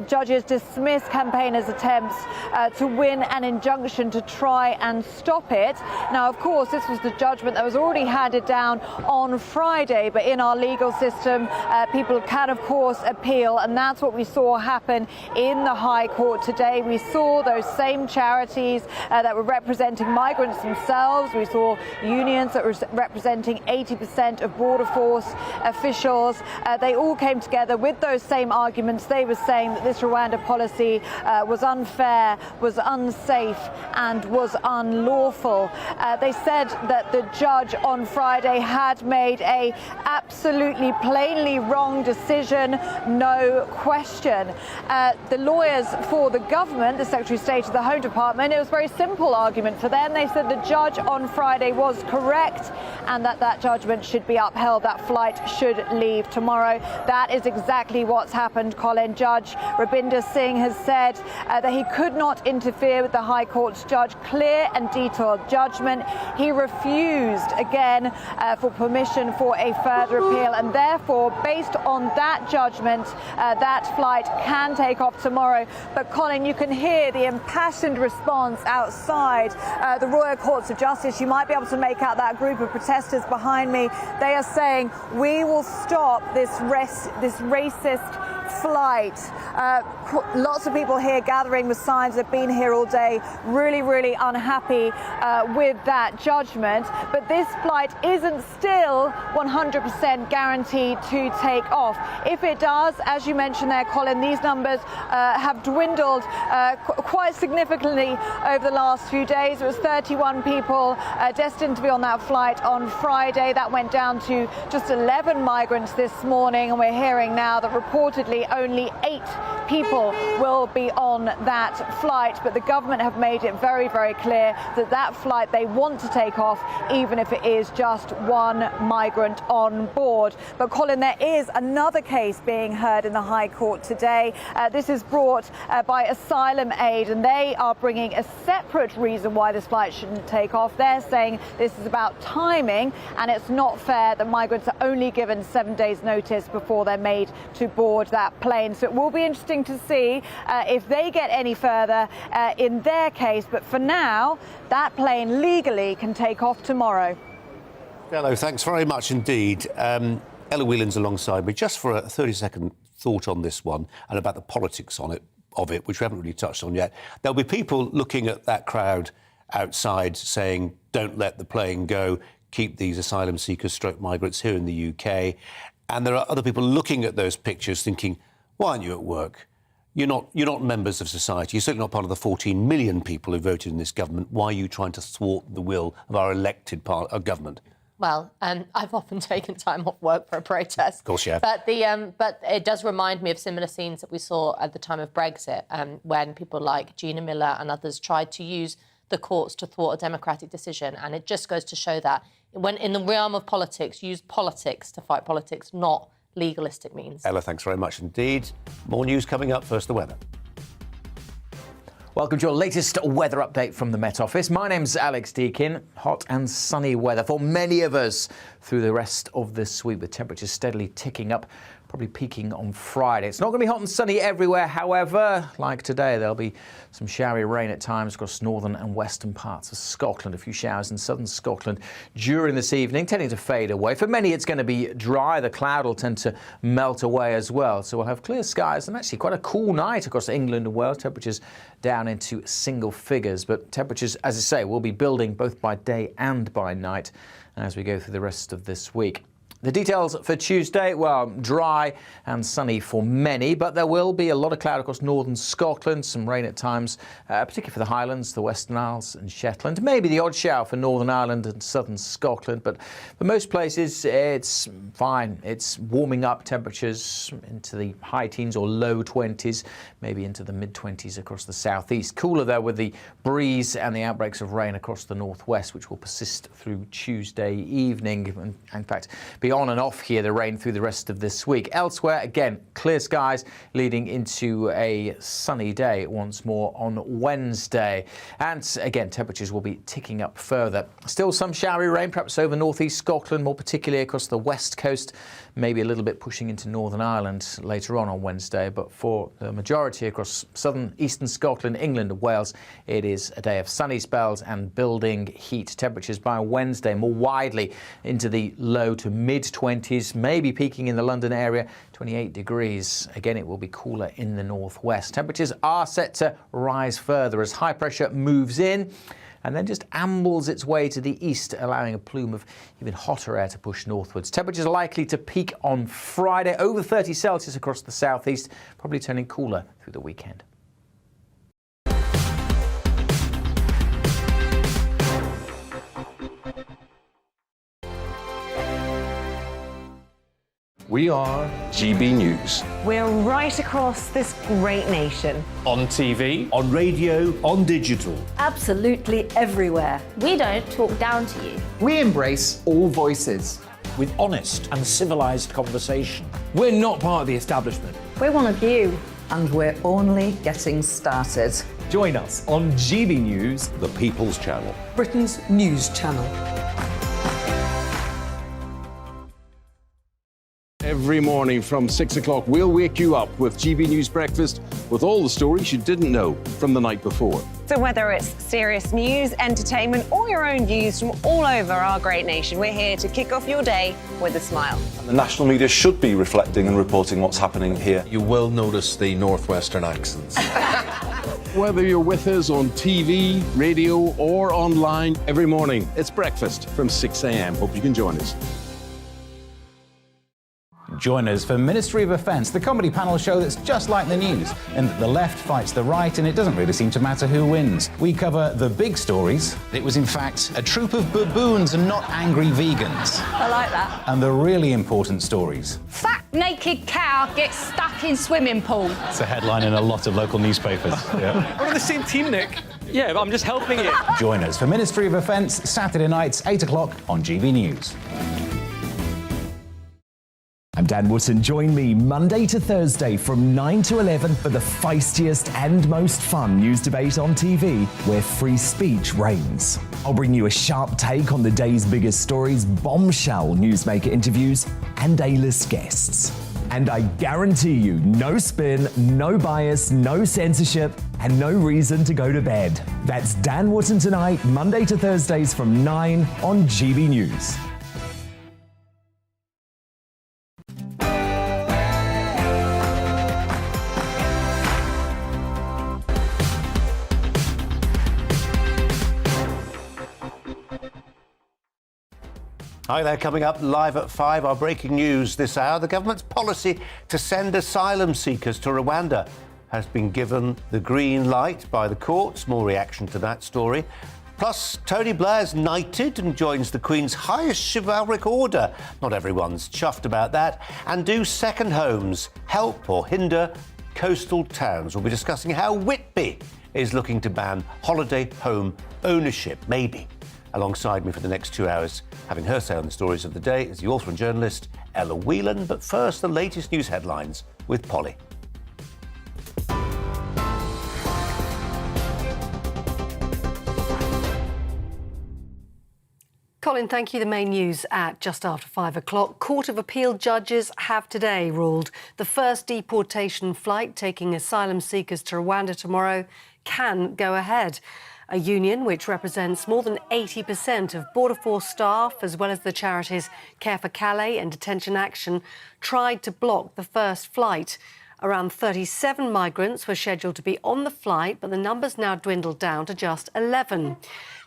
Judges dismissed campaigners' attempts to win an injunction to try and stop it. Now, of course, this was the judgment that was already handed down on Friday, but in our legal system, people can, of course, appeal, and that's what we saw happen in the High Court today. We saw those same charities that were representing migrants themselves. We saw unions that were representing 80% of Border Force officials. They all came together with those same arguments. They were saying that this Rwanda policy was unfair, was unsafe, and was unlawful. They said that the judge on Friday had made a absolutely plainly wrong decision, no question. The lawyers for the government, the Secretary of State of the Home Department, it was a very simple argument for them. They said the judge on Friday was correct and that judgment should be upheld. That flight should leave tomorrow. That is exactly what's happened, Colin. Judge Rabinder Singh has said that he could not interfere with the High Court's clear and detailed judgment. He refused again for permission for a further appeal, and therefore, based on that judgment, that flight can take off tomorrow. But Colin, you can hear the impassioned response outside the Royal Courts of Justice. You might be able to make out that group of protesters behind me. They are saying, we will stop this racist flight. Lots of people here gathering with signs. They've been here all day, really, really unhappy with that judgment. But this flight isn't still 100% guaranteed to take off. If it does, as you mentioned there, Colin, these numbers have dwindled quite significantly over the last few days. It was 31 people destined to be on that flight on Friday. That went down to just 11 migrants this morning, and we're hearing now that reportedly only 8 people will be on that flight. But the government have made it very, very clear that that flight they want to take off, even if it is just one migrant on board. But Colin, there is another case being heard in the High Court today. This is brought by Asylum Aid, and they are bringing a separate reason why this flight shouldn't take off. They're saying this is about timing, and it's not fair that migrants are only given 7 days' notice before they're made to board that plane. So it will be interesting to see if they get any further in their case. But for now, that plane legally can take off tomorrow. Hello, thanks very much indeed. Ella Whelan's alongside me. Just for a 30-second thought on this one and about the politics of it, which we haven't really touched on yet. There'll be people looking at that crowd outside saying, don't let the plane go, keep these asylum seekers stroke migrants here in the UK. And there are other people looking at those pictures thinking, why aren't you at work? You're not members of society. You're certainly not part of the 14 million people who voted in this government. Why are you trying to thwart the will of our elected government? Well, I've often taken time off work for a protest. Of course you have. But it does remind me of similar scenes that we saw at the time of Brexit, when people like Gina Miller and others tried to use the courts to thwart a democratic decision. And it just goes to show that when in the realm of politics, use politics to fight politics, not legalistic means. Ella, thanks very much indeed. More news coming up. First, the weather. Welcome to your latest weather update from the Met Office. My name's Alex Deakin. Hot and sunny weather for many of us through the rest of this week, with temperatures steadily ticking up probably peaking on Friday. It's not going to be hot and sunny everywhere, however. Like today, there'll be some showery rain at times across northern and western parts of Scotland. A few showers in southern Scotland during this evening, tending to fade away. For many, it's going to be dry. The cloud will tend to melt away as well. So we'll have clear skies and actually quite a cool night across England and Wales. Temperatures down into single figures. But temperatures, as I say, will be building both by day and by night as we go through the rest of this week. The details for Tuesday, well, dry and sunny for many, but there will be a lot of cloud across northern Scotland, some rain at times, particularly for the Highlands, the Western Isles and Shetland. Maybe the odd shower for Northern Ireland and southern Scotland, but for most places it's fine. It's warming up, temperatures into the high teens or low 20s, maybe into the mid-20s across the southeast. Cooler though with the breeze and the outbreaks of rain across the northwest, which will persist through Tuesday evening. And in fact, be on and off here, the rain through the rest of this week. Elsewhere, again, clear skies leading into a sunny day once more on Wednesday. And again, temperatures will be ticking up further. Still some showery rain, perhaps over northeast Scotland, more particularly across the west coast, maybe a little bit pushing into Northern Ireland later on Wednesday. But for the majority across southern, eastern Scotland, England and Wales, it is a day of sunny spells and building heat. Temperatures by Wednesday more widely into the low to mid-20s, maybe peaking in the London area, 28 degrees. Again, it will be cooler in the northwest. Temperatures are set to rise further as high pressure moves in and then just ambles its way to the east, allowing a plume of even hotter air to push northwards. Temperatures are likely to peak on Friday, over 30 Celsius across the southeast, probably turning cooler through the weekend. We are GB News. We're right across this great nation. On TV, on radio, on digital. Absolutely everywhere. We don't talk down to you. We embrace all voices. With honest and civilised conversation. We're not part of the establishment. We're one of you. And we're only getting started. Join us on GB News, The People's Channel. Britain's news channel. Every morning from 6 o'clock, we'll wake you up with GB News Breakfast with all the stories you didn't know from the night before. So whether it's serious news, entertainment, or your own views from all over our great nation, we're here to kick off your day with a smile. The national media should be reflecting and reporting what's happening here. You will notice the northwestern accents. Whether you're with us on TV, radio, or online, every morning, it's breakfast from 6 a.m. Hope you can join us. Join us for Ministry of Offence, the comedy panel show that's just like the news, in that the left fights the right and it doesn't really seem to matter who wins. We cover the big stories. It was in fact a troop of baboons and not angry vegans. I like that. And the really important stories. Fat naked cow gets stuck in swimming pool. It's a headline in a lot of local newspapers. Yeah. We're on the same team, Nick. Yeah, but I'm just helping you. Join us for Ministry of Offence, Saturday nights, 8 o'clock on GB News. I'm Dan Wootton. Join me Monday to Thursday from 9 to 11 for the feistiest and most fun news debate on TV, where free speech reigns. I'll bring you a sharp take on the day's biggest stories, bombshell newsmaker interviews, and A-list guests. And I guarantee you, no spin, no bias, no censorship, and no reason to go to bed. That's Dan Wootton tonight, Monday to Thursdays from 9 on GB News. Hi there, coming up live at 5, our breaking news this hour. The government's policy to send asylum seekers to Rwanda has been given the green light by the courts. More reaction to that story. Plus, Tony Blair's knighted and joins the Queen's highest chivalric order. Not everyone's chuffed about that. And do second homes help or hinder coastal towns? We'll be discussing how Whitby is looking to ban holiday home ownership, maybe. Alongside me for the next 2 hours, having her say on the stories of the day, is the author and journalist Ella Whelan. But first, the latest news headlines with Polly. Colin, thank you. The main news at just after 5 o'clock. Court of Appeal judges have today ruled the first deportation flight taking asylum seekers to Rwanda tomorrow can go ahead. A union which represents more than 80% of Border Force staff, as well as the charities Care for Calais and Detention Action, tried to block the first flight. Around 37 migrants were scheduled to be on the flight, but the numbers now dwindled down to just 11.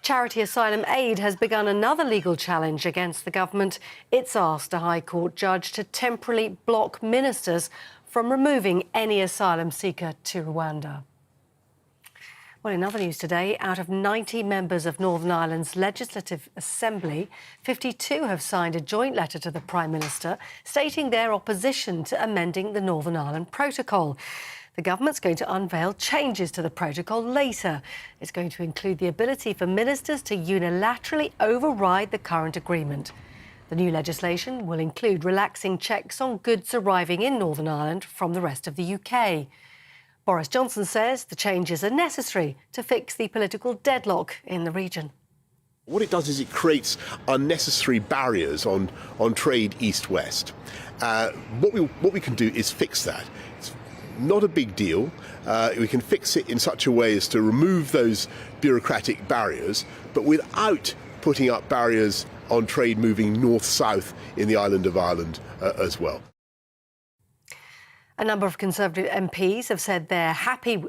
Charity Asylum Aid has begun another legal challenge against the government. It's asked a High Court judge to temporarily block ministers from removing any asylum seeker to Rwanda. Well, in other news today, out of 90 members of Northern Ireland's Legislative Assembly, 52 have signed a joint letter to the Prime Minister stating their opposition to amending the Northern Ireland Protocol. The government's going to unveil changes to the protocol later. It's going to include the ability for ministers to unilaterally override the current agreement. The new legislation will include relaxing checks on goods arriving in Northern Ireland from the rest of the UK. Boris Johnson says the changes are necessary to fix the political deadlock in the region. What it does is it creates unnecessary barriers on trade east-west. What we can do is fix that. It's not a big deal. We can fix it in such a way as to remove those bureaucratic barriers, but without putting up barriers on trade moving north-south in the island of Ireland as well. A number of Conservative MPs have said they're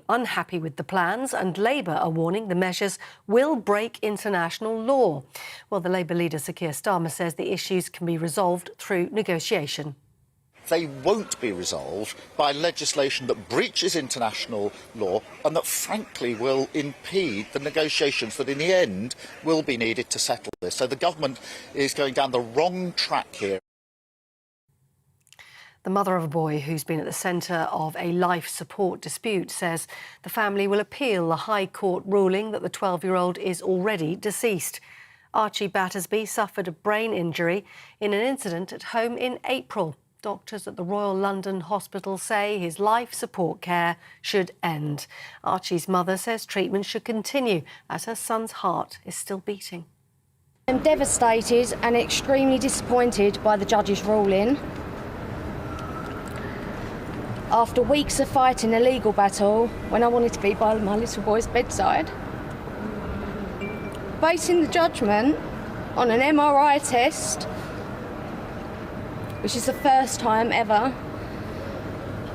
unhappy with the plans, and Labour are warning the measures will break international law. Well, the Labour leader, Sir Keir Starmer, says the issues can be resolved through negotiation. They won't be resolved by legislation that breaches international law and that, frankly, will impede the negotiations that, in the end, will be needed to settle this. So the government is going down the wrong track here. The mother of a boy who's been at the centre of a life support dispute says the family will appeal the High Court ruling that the 12-year-old is already deceased. Archie Battersbee suffered a brain injury in an incident at home in April. Doctors at the Royal London Hospital say his life support care should end. Archie's mother says treatment should continue as her son's heart is still beating. I'm devastated and extremely disappointed by the judge's ruling. After weeks of fighting a legal battle, when I wanted to be by my little boy's bedside, basing the judgment on an MRI test, which is the first time ever,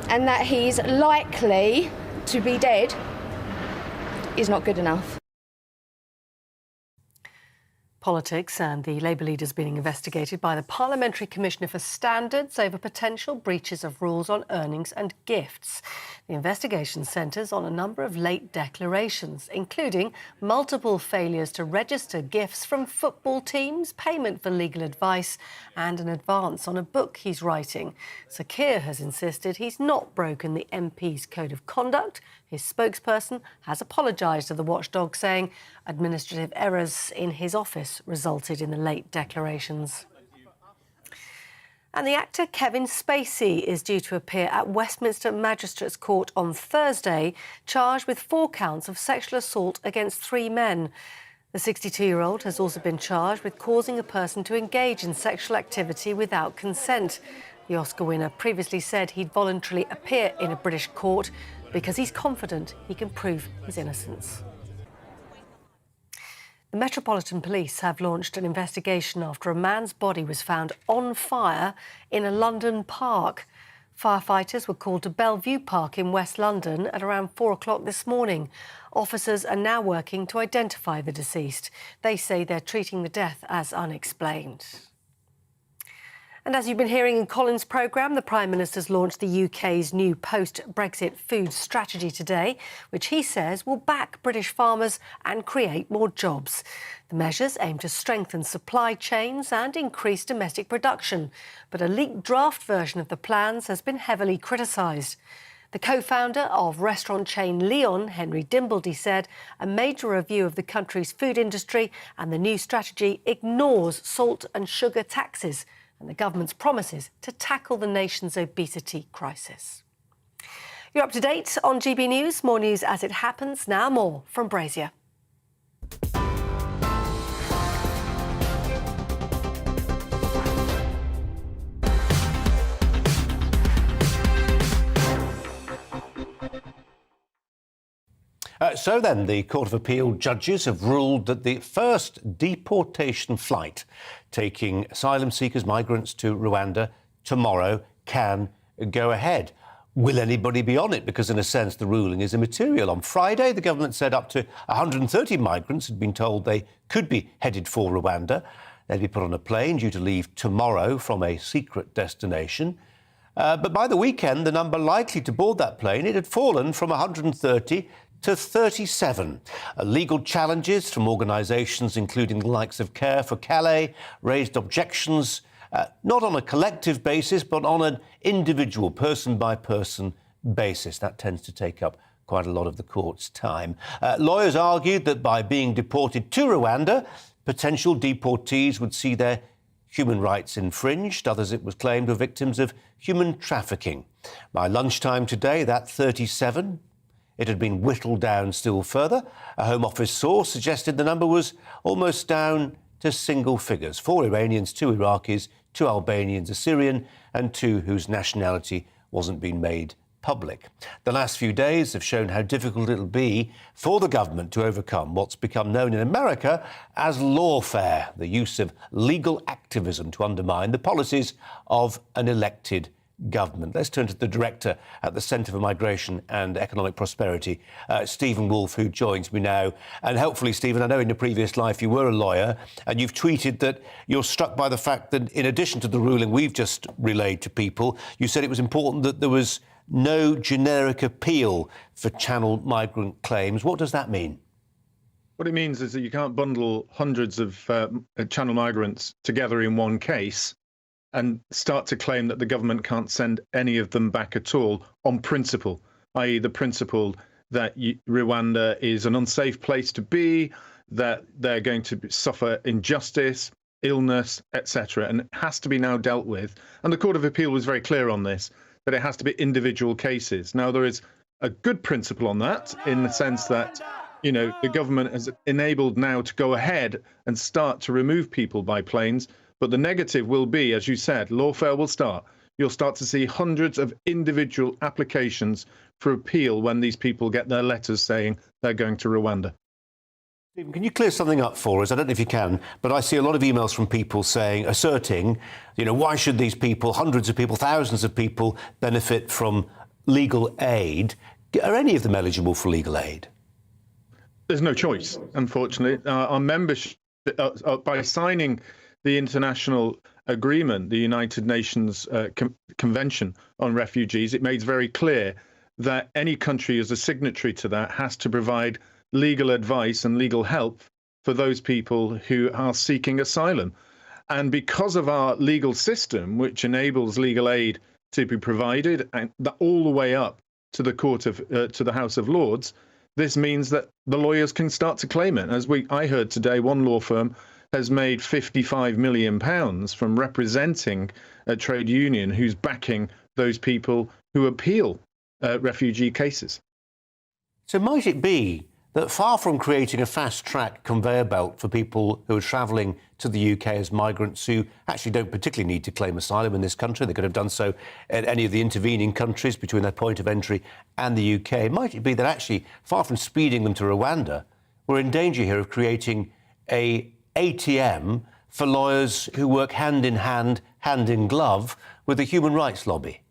and that he's likely to be dead, is not good enough. Politics, and the Labour leader's being investigated by the Parliamentary Commissioner for Standards over potential breaches of rules on earnings and gifts. The investigation centres on a number of late declarations, including multiple failures to register gifts from football teams, payment for legal advice and an advance on a book he's writing. Sir Keir has insisted he's not broken the MP's code of conduct. His spokesperson has apologised to the watchdog, saying administrative errors in his office resulted in the late declarations. And the actor Kevin Spacey is due to appear at Westminster Magistrates Court on Thursday, charged with 4 counts of sexual assault against 3 men. The 62-year-old has also been charged with causing a person to engage in sexual activity without consent. The Oscar winner previously said he'd voluntarily appear in a British court because he's confident he can prove his innocence. The Metropolitan Police have launched an investigation after a man's body was found on fire in a London park. Firefighters were called to Bellevue Park in West London at around 4 o'clock this morning. Officers are now working to identify the deceased. They say they're treating the death as unexplained. And as you've been hearing in Colin's programme, the Prime Minister's launched the UK's new post-Brexit food strategy today, which he says will back British farmers and create more jobs. The measures aim to strengthen supply chains and increase domestic production, but a leaked draft version of the plans has been heavily criticised. The co-founder of restaurant chain Leon, Henry Dimbleby, said a major review of the country's food industry and the new strategy ignores salt and sugar taxes and the government's promises to tackle the nation's obesity crisis. You're up to date on GB News. More news as it happens. Now more from Brazier. So then, the Court of Appeal judges have ruled that the first deportation flight taking asylum seekers, migrants to Rwanda tomorrow can go ahead. Will anybody be on it? Because in a sense, the ruling is immaterial. On Friday, the government said up to 130 migrants had been told they could be headed for Rwanda. They'd be put on a plane due to leave tomorrow from a secret destination. But by the weekend, the number likely to board that plane, it had fallen from 130 to 37. Legal challenges from organisations including the likes of Care for Calais raised objections, not on a collective basis, but on an individual, person-by-person basis. That tends to take up quite a lot of the court's time. Lawyers argued that by being deported to Rwanda, potential deportees would see their human rights infringed. Others, it was claimed, were victims of human trafficking. By lunchtime today, that 37, it had been whittled down still further. A Home Office source suggested the number was almost down to single figures. 4 Iranians, 2 Iraqis, 2 Albanians, a Syrian, and 2 whose nationality wasn't being made public. The last few days have shown how difficult it'll be for the government to overcome what's become known in America as lawfare, the use of legal activism to undermine the policies of an elected government. Let's turn to the director at the Centre for Migration and Economic Prosperity, Stephen Wolfe, who joins me now. And hopefully, Stephen, I know in your previous life you were a lawyer, and you've tweeted that you're struck by the fact that in addition to the ruling we've just relayed to people, you said it was important that there was no generic appeal for channel migrant claims. What does that mean? What it means is that you can't bundle hundreds of channel migrants together in one case and start to claim that the government can't send any of them back at all on principle, i.e. the principle that Rwanda is an unsafe place to be, that they're going to suffer injustice, illness, etc. And it has to be now dealt with. And the Court of Appeal was very clear on this, that it has to be individual cases. Now, there is a good principle on that in the sense that, you know, the government has enabled now to go ahead and start to remove people by planes. But the negative will be, as you said, lawfare will start. You'll start to see hundreds of individual applications for appeal when these people get their letters saying they're going to Rwanda. Stephen, can you clear something up for us? I don't know if you can, but I see a lot of emails from people asserting, you know, why should these people, hundreds of people, thousands of people, benefit from legal aid? Are any of them eligible for legal aid? There's no choice, unfortunately. Our membership, by signing the international agreement, the United Nations Convention on Refugees, it makes very clear that any country as a signatory to that has to provide legal advice and legal help for those people who are seeking asylum. And because of our legal system, which enables legal aid to be provided and all the way up to the to the House of Lords, this means that the lawyers can start to claim it. As I heard today, one law firm has made £55 million from representing a trade union who's backing those people who appeal refugee cases. So might it be that far from creating a fast-track conveyor belt for people who are travelling to the UK as migrants who actually don't particularly need to claim asylum in this country, they could have done so at any of the intervening countries between their point of entry and the UK, might it be that actually, far from speeding them to Rwanda, we're in danger here of creating a ATM for lawyers who work hand in hand, hand in glove with the human rights lobby?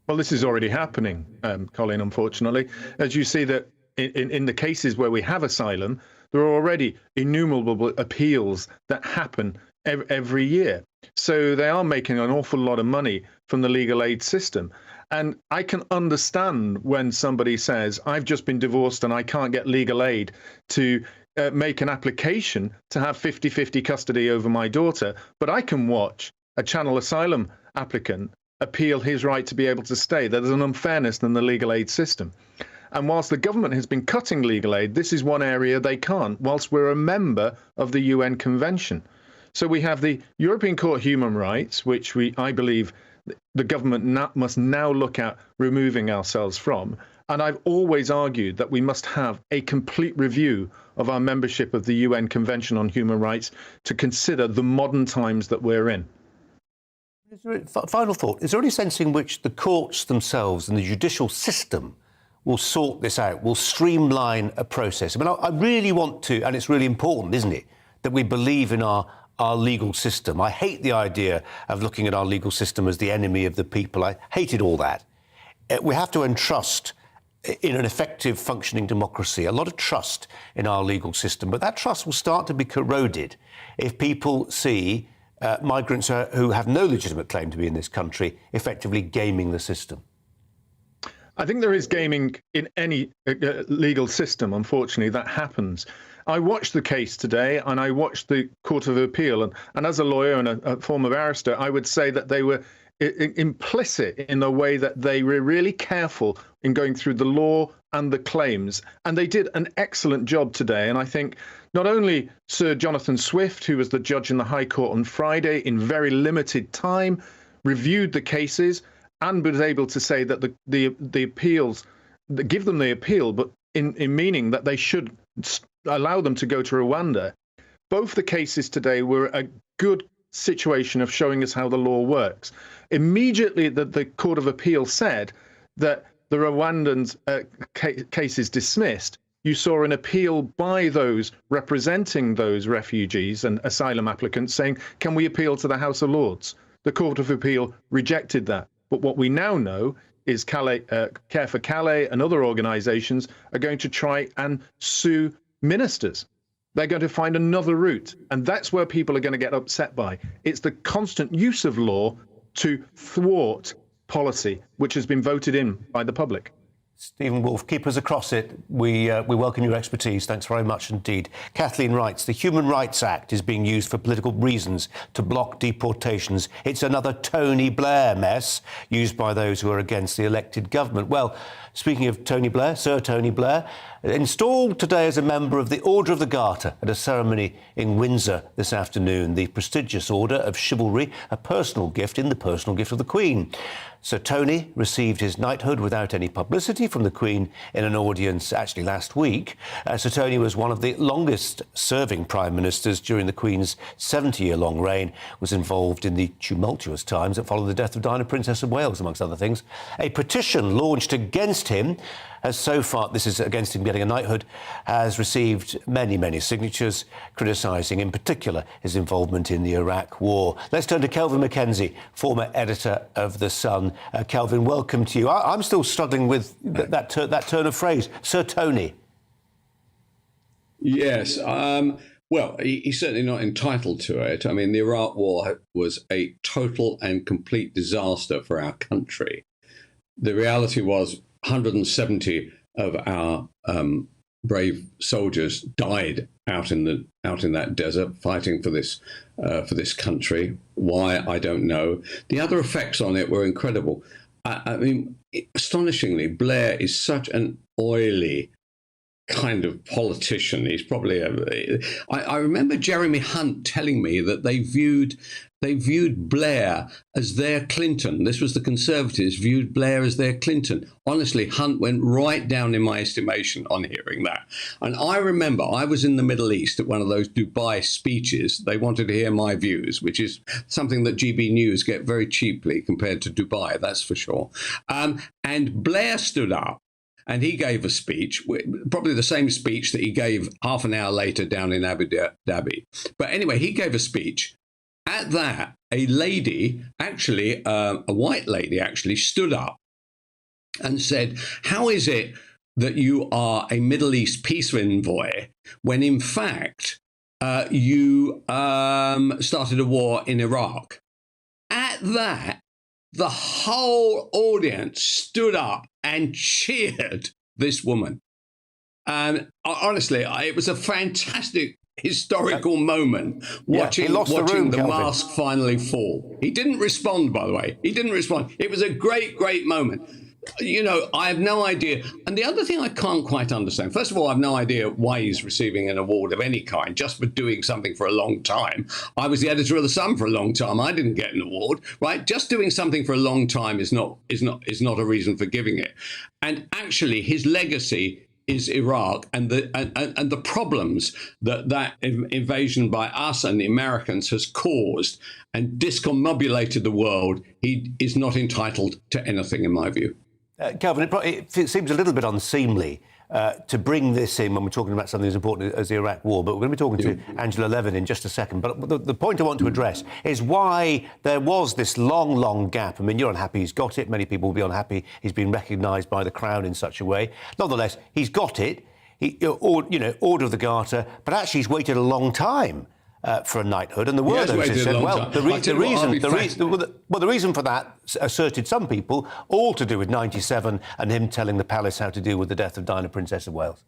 Well, this is already happening, Colin, unfortunately. As you see that in the cases where we have asylum, there are already innumerable appeals that happen every year. So they are making an awful lot of money from the legal aid system. And I can understand when somebody says, I've just been divorced and I can't get legal aid to make an application to have 50-50 custody over my daughter, but I can watch a channel asylum applicant appeal his right to be able to stay. There's an unfairness in the legal aid system. And whilst the government has been cutting legal aid, this is one area they can't, whilst we're a member of the UN Convention. So we have the European Court of Human Rights, which I believe the government must now look at removing ourselves from. And I've always argued that we must have a complete review of our membership of the UN Convention on Human Rights to consider the modern times that we're in. Final thought. Is there any sense in which the courts themselves and the judicial system will sort this out, will streamline a process. I mean, I really want to, and it's really important, isn't it, that we believe in our legal system. I hate the idea of looking at our legal system as the enemy of the people. I hated all that. We have to entrust in an effective functioning democracy a lot of trust in our legal system, but that trust will start to be corroded if people see migrants who have no legitimate claim to be in this country effectively gaming the system. I think there is gaming in any legal system, unfortunately, that happens. I watched the case today and I watched the Court of Appeal, and as a lawyer and a former barrister, I would say that they were implicit in the way that they were really careful in going through the law and the claims. And they did an excellent job today. And I think not only Sir Jonathan Swift, who was the judge in the High Court on Friday, in very limited time, reviewed the cases and was able to say that the appeals, give them the appeal, but in meaning that they should allow them to go to Rwanda. Both the cases today were a good situation of showing us how the law works. Immediately the Court of Appeal said that the Rwandans' case is dismissed, you saw an appeal by those representing those refugees and asylum applicants saying, can we appeal to the House of Lords? The Court of Appeal rejected that. But what we now know is Care for Calais and other organisations are going to try and sue ministers. They're going to find another route. And that's where people are going to get upset by. It's the constant use of law to thwart policy, which has been voted in by the public. Stephen Wolfe, keep us across it. We welcome your expertise. Thanks very much indeed. Kathleen writes, the Human Rights Act is being used for political reasons to block deportations. It's another Tony Blair mess used by those who are against the elected government. Well, speaking of Tony Blair, Sir Tony Blair, installed today as a member of the Order of the Garter at a ceremony in Windsor this afternoon. The prestigious Order of Chivalry, a personal gift in the personal gift of the Queen. Sir Tony received his knighthood without any publicity from the Queen in an audience actually last week. Sir Tony was one of the longest-serving Prime Ministers during the Queen's 70-year-long reign, was involved in the tumultuous times that followed the death of Diana, Princess of Wales, amongst other things. A petition launched against him has so far, this is against him getting a knighthood, has received many, many signatures criticising in particular his involvement in the Iraq War. Let's turn to Kelvin Mackenzie, former editor of The Sun. Kelvin, welcome to you. I'm still struggling with that turn of phrase, Sir Tony. Yes. Well, he's certainly not entitled to it. I mean, the Iraq War was a total and complete disaster for our country. The reality was 170 of our brave soldiers died out in that desert fighting for this country. Why, I don't know. The other effects on it were incredible. I mean, astonishingly, Blair is such an oily kind of politician. He's probably I remember Jeremy Hunt telling me that they viewed Blair as their Clinton. This was the Conservatives viewed Blair as their Clinton. Honestly, Hunt went right down in my estimation on hearing that. And I remember I was in the Middle East at one of those Dubai speeches. They wanted to hear my views, which is something that GBNews get very cheaply compared to Dubai, that's for sure. And Blair stood up and he gave a speech, probably the same speech that he gave half an hour later down in Abu Dhabi. But anyway, he gave a speech. At that, a lady, actually, a white lady, actually stood up and said, how is it that you are a Middle East peace envoy when, in fact, you started a war in Iraq? At that, the whole audience stood up and cheered this woman. Honestly, it was a fantastic historical moment watching the mask finally fall. He didn't respond, by the way. He didn't respond. It was a great, great moment. You know, I have no idea. And the other thing I can't quite understand, first of all, I have no idea why he's receiving an award of any kind, just for doing something for a long time. I was the editor of The Sun for a long time. I didn't get an award, right? Just doing something for a long time is not a reason for giving it. And actually, his legacy is Iraq and the problems that invasion by us and the Americans has caused and discombobulated the world. He is not entitled to anything, in my view. Kelvin, it seems a little bit unseemly to bring this in when we're talking about something as important as the Iraq War, but we're going to be talking to Angela Levin in just a second. But the point I want to address is why there was this long gap. I mean, you're unhappy he's got it. Many people will be unhappy he's been recognised by the Crown in such a way. Nonetheless, he's got it. Order of the Garter, but actually he's waited a long time for a knighthood, and the word said, well, the reason for that, asserted some people, all to do with 97 and him telling the palace how to deal with the death of Diana, Princess of Wales.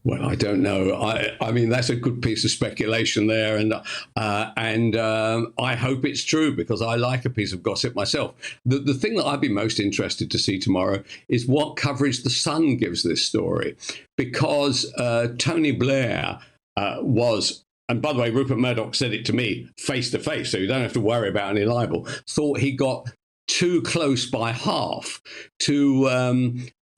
Well, I don't know. I mean, that's a good piece of speculation there, and I hope it's true because I like a piece of gossip myself. The thing that I'd be most interested to see tomorrow is what coverage The Sun gives this story, because Tony Blair was. And by the way, Rupert Murdoch said it to me face to face, so you don't have to worry about any libel. Thought he got too close by half to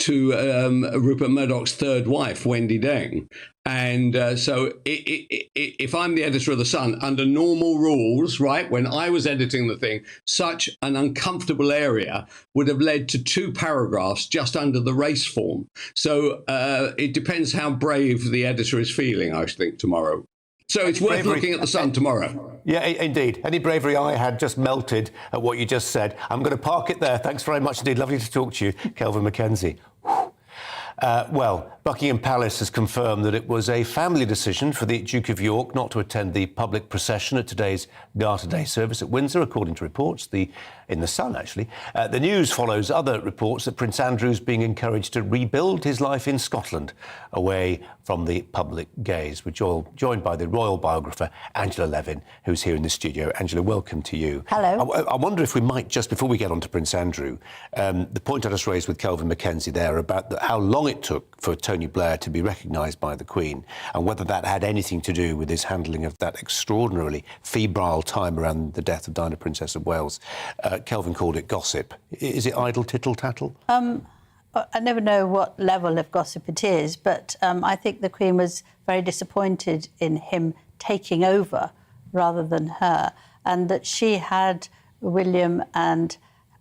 Rupert Murdoch's third wife, Wendy Deng. And so if I'm the editor of The Sun, under normal rules, right, when I was editing the thing, such an uncomfortable area would have led to 2 paragraphs just under the race form. So it depends how brave the editor is feeling, I think, tomorrow. So it's worth looking at The Sun tomorrow. Yeah, indeed. Any bravery I had just melted at what you just said. I'm going to park it there. Thanks very much indeed. Lovely to talk to you, Kelvin Mackenzie. Well, Buckingham Palace has confirmed that it was a family decision for the Duke of York not to attend the public procession at today's Garter Day service at Windsor, according to reports in The Sun, actually. The news follows other reports that Prince Andrew's being encouraged to rebuild his life in Scotland, away from the public gaze. We're joined by the royal biographer, Angela Levin, who's here in the studio. Angela, welcome to you. Hello. I wonder if we might, just before we get on to Prince Andrew, the point I just raised with Kelvin Mackenzie there about how long it took for Tony Blair to be recognised by the Queen, and whether that had anything to do with his handling of that extraordinarily febrile time around the death of Diana, Princess of Wales. Kelvin called it gossip. Is it idle tittle-tattle? I never know what level of gossip it is, but I think the Queen was very disappointed in him taking over rather than her, and that she had William and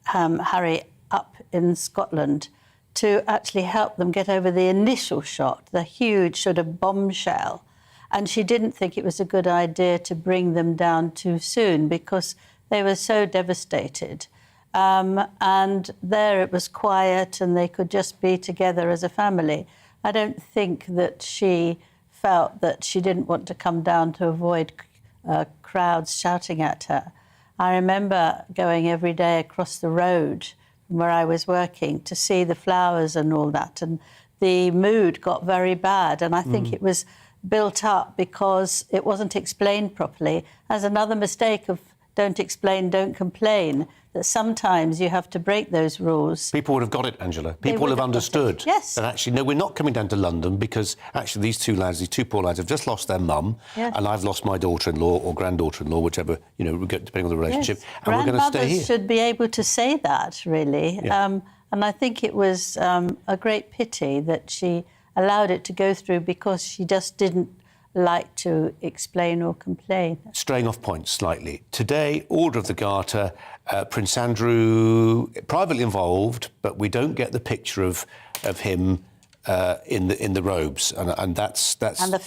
Harry up in Scotland to actually help them get over the initial shock, the huge sort of bombshell. And she didn't think it was a good idea to bring them down too soon because they were so devastated. And there it was quiet and they could just be together as a family. I don't think that she felt that she didn't want to come down to avoid crowds shouting at her. I remember going every day across the road from where I was working to see the flowers and all that, and the mood got very bad, and I think it was built up because it wasn't explained properly. As another mistake of don't explain, don't complain, that sometimes you have to break those rules. People would have got it, Angela. People would have understood. Yes. That actually, no, we're not coming down to London because actually these two poor lads have just lost their mum, and I've lost my daughter-in-law or granddaughter-in-law, whichever, depending on the relationship, and we're going to stay here. Grandmothers should be able to say that, really. Yeah. And I think it was a great pity that she allowed it to go through because she just didn't like to explain or complain. Straying off point slightly. Today, Order of the Garter, Prince Andrew privately involved, but we don't get the picture of him in the robes, and that's and the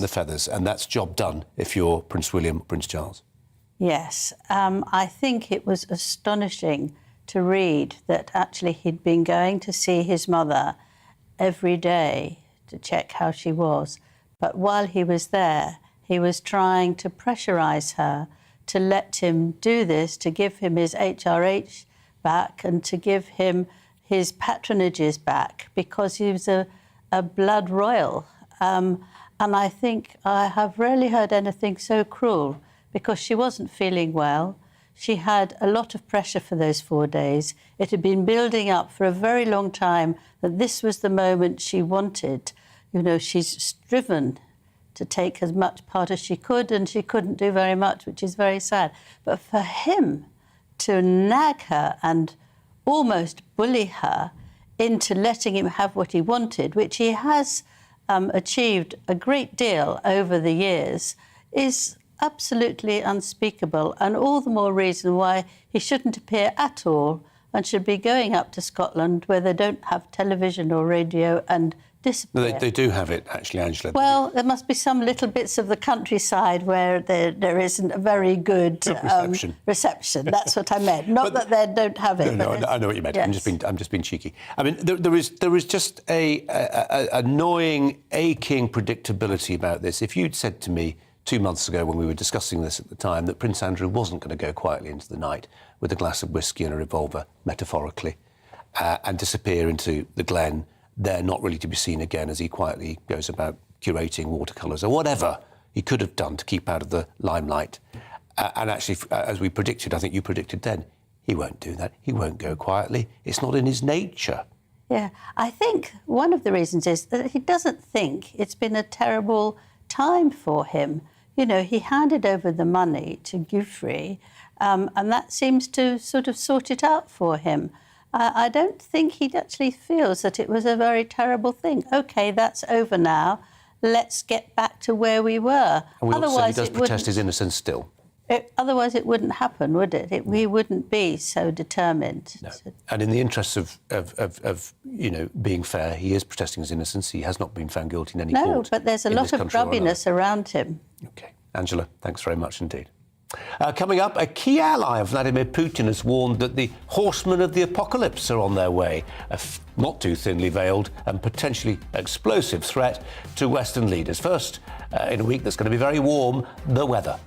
feathers. And that's job done if you're Prince William, Prince Charles. Yes, I think it was astonishing to read that actually he'd been going to see his mother every day to check how she was. But while he was there, he was trying to pressurise her to let him do this, to give him his HRH back and to give him his patronages back because he was a blood royal. And I think I have rarely heard anything so cruel because she wasn't feeling well. She had a lot of pressure for those 4 days. It had been building up for a very long time that this was the moment she wanted. She's striven to take as much part as she could, and she couldn't do very much, which is very sad. But for him to nag her and almost bully her into letting him have what he wanted, which he has achieved a great deal over the years, is absolutely unspeakable, and all the more reason why he shouldn't appear at all and should be going up to Scotland where they don't have television or radio and disappear. No, they do have it, actually, Angela. Well, there must be some little bits of the countryside where there isn't a very good reception. That's what I meant. Not that they don't have it. No, I know what you meant. Yes. I'm just being cheeky. I mean, there is just a annoying, aching predictability about this. If you'd said to me 2 months ago when we were discussing this at the time that Prince Andrew wasn't going to go quietly into the night with a glass of whiskey and a revolver, metaphorically, and disappear into the Glen, there not really to be seen again as he quietly goes about curating watercolours or whatever he could have done to keep out of the limelight. And actually, as we predicted, I think you predicted then, he won't do that. He won't go quietly. It's not in his nature. Yeah, I think one of the reasons is that he doesn't think it's been a terrible time for him. You know, he handed over the money to Geoffrey, and that seems to sort of sort it out for him. I don't think he actually feels that it was a very terrible thing. OK, that's over now. Let's get back to where we were. And we also, he does protest his innocence still. Otherwise, it wouldn't happen, would it? We wouldn't be so determined. No. And in the interests of you know, being fair, he is protesting his innocence. He has not been found guilty in any court. No, but there's a lot of grubbiness around him. OK. Angela, thanks very much indeed. Coming up, a key ally of Vladimir Putin has warned that the horsemen of the apocalypse are on their way, a not too thinly veiled and potentially explosive threat to Western leaders. First, in a week that's going to be very warm, the weather.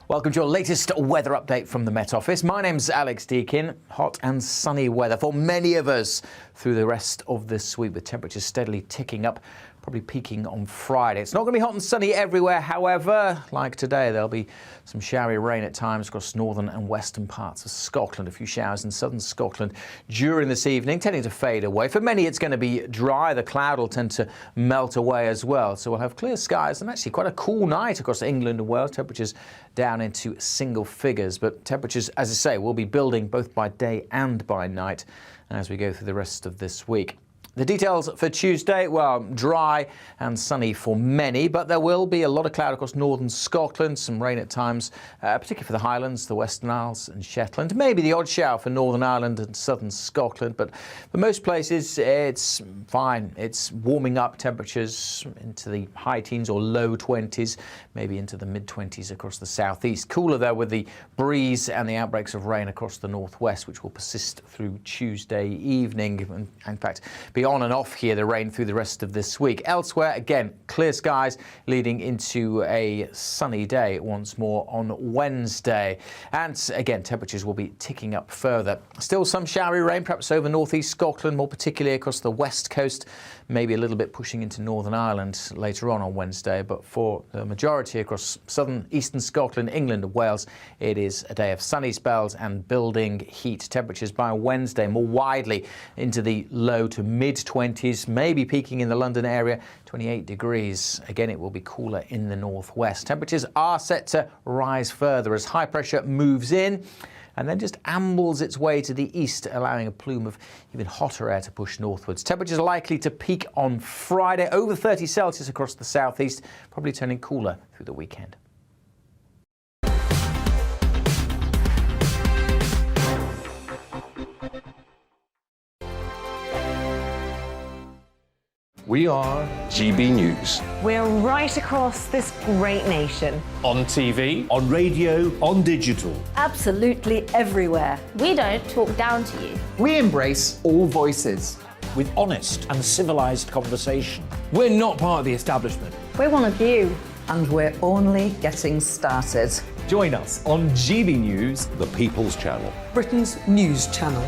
Welcome to your latest weather update from the Met Office. My name's Alex Deakin. Hot and sunny weather for many of us through the rest of this week, with temperatures steadily ticking up, probably peaking on Friday. It's not going to be hot and sunny everywhere, however. Like today, there'll be some showery rain at times across northern and western parts of Scotland. A few showers in southern Scotland during this evening, tending to fade away. For many, it's going to be dry. The cloud will tend to melt away as well. So we'll have clear skies and actually quite a cool night across England and Wales. Temperatures down into single figures. But temperatures, as I say, will be building both by day and by night as we go through the rest of this week. The details for Tuesday, well, dry and sunny for many, but there will be a lot of cloud across northern Scotland, some rain at times, particularly for the Highlands, the Western Isles and Shetland. Maybe the odd shower for Northern Ireland and southern Scotland, but for most places it's fine. It's warming up, temperatures into the high teens or low 20s, maybe into the mid-20s across the southeast. Cooler though with the breeze and the outbreaks of rain across the northwest, which will persist through Tuesday evening. And in fact, be on and off here, the rain through the rest of this week. Elsewhere, again, clear skies leading into a sunny day once more on Wednesday. And again, temperatures will be ticking up further. Still some showery rain, perhaps over northeast Scotland, more particularly across the west coast, maybe a little bit pushing into Northern Ireland later on Wednesday. But for the majority across southern, eastern Scotland, England and Wales, it is a day of sunny spells and building heat. Temperatures by Wednesday more widely into the low to mid-20s, maybe peaking in the London area, 28 degrees. Again, it will be cooler in the northwest. Temperatures are set to rise further as high pressure moves in and then just ambles its way to the east, allowing a plume of even hotter air to push northwards. Temperatures are likely to peak on Friday, over 30 Celsius across the southeast, probably turning cooler through the weekend. We are GB News. We're right across this great nation. On TV, on radio, on digital. Absolutely everywhere. We don't talk down to you. We embrace all voices. With honest and civilised conversation. We're not part of the establishment. We're one of you. And we're only getting started. Join us on GB News, the People's Channel. Britain's news channel.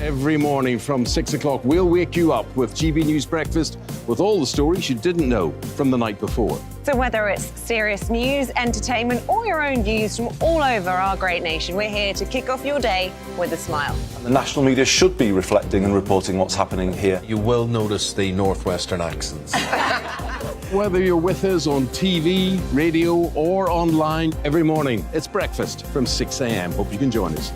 Every morning from 6 o'clock, we'll wake you up with GB News Breakfast with all the stories you didn't know from the night before. So whether it's serious news, entertainment, or your own views from all over our great nation, we're here to kick off your day with a smile. The national media should be reflecting and reporting what's happening here. You will notice the northwestern accents. Whether you're with us on TV, radio, or online, every morning, it's breakfast from 6 a.m. Hope you can join us.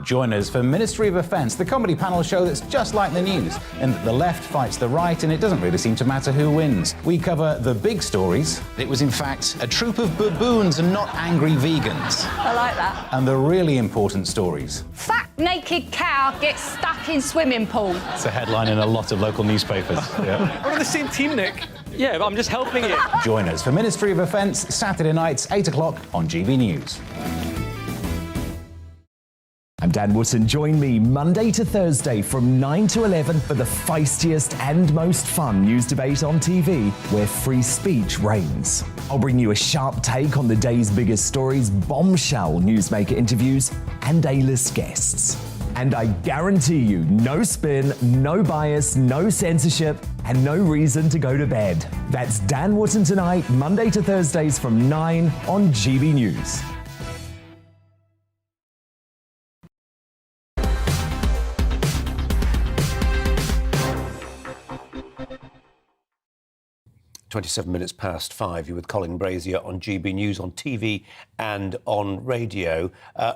Join us for Ministry of Offence, the comedy panel show that's just like the news, in that the left fights the right and it doesn't really seem to matter who wins. We cover the big stories. It was in fact a troop of baboons and not angry vegans. I like that. And the really important stories. Fat naked cow gets stuck in swimming pool. It's a headline in a lot of local newspapers. Yeah. We're on the same team, Nick. Yeah, but I'm just helping you. Join us for Ministry of Offence, Saturday nights, 8 o'clock on GB News. I'm Dan Wootton. Join me Monday to Thursday from 9 to 11 for the feistiest and most fun news debate on TV, where free speech reigns. I'll bring you a sharp take on the day's biggest stories, bombshell newsmaker interviews, and A-list guests. And I guarantee you, no spin, no bias, no censorship, and no reason to go to bed. That's Dan Wootton tonight, Monday to Thursdays from 9 on GB News. £5 You're with Colin Brazier on GB News, on TV and on radio.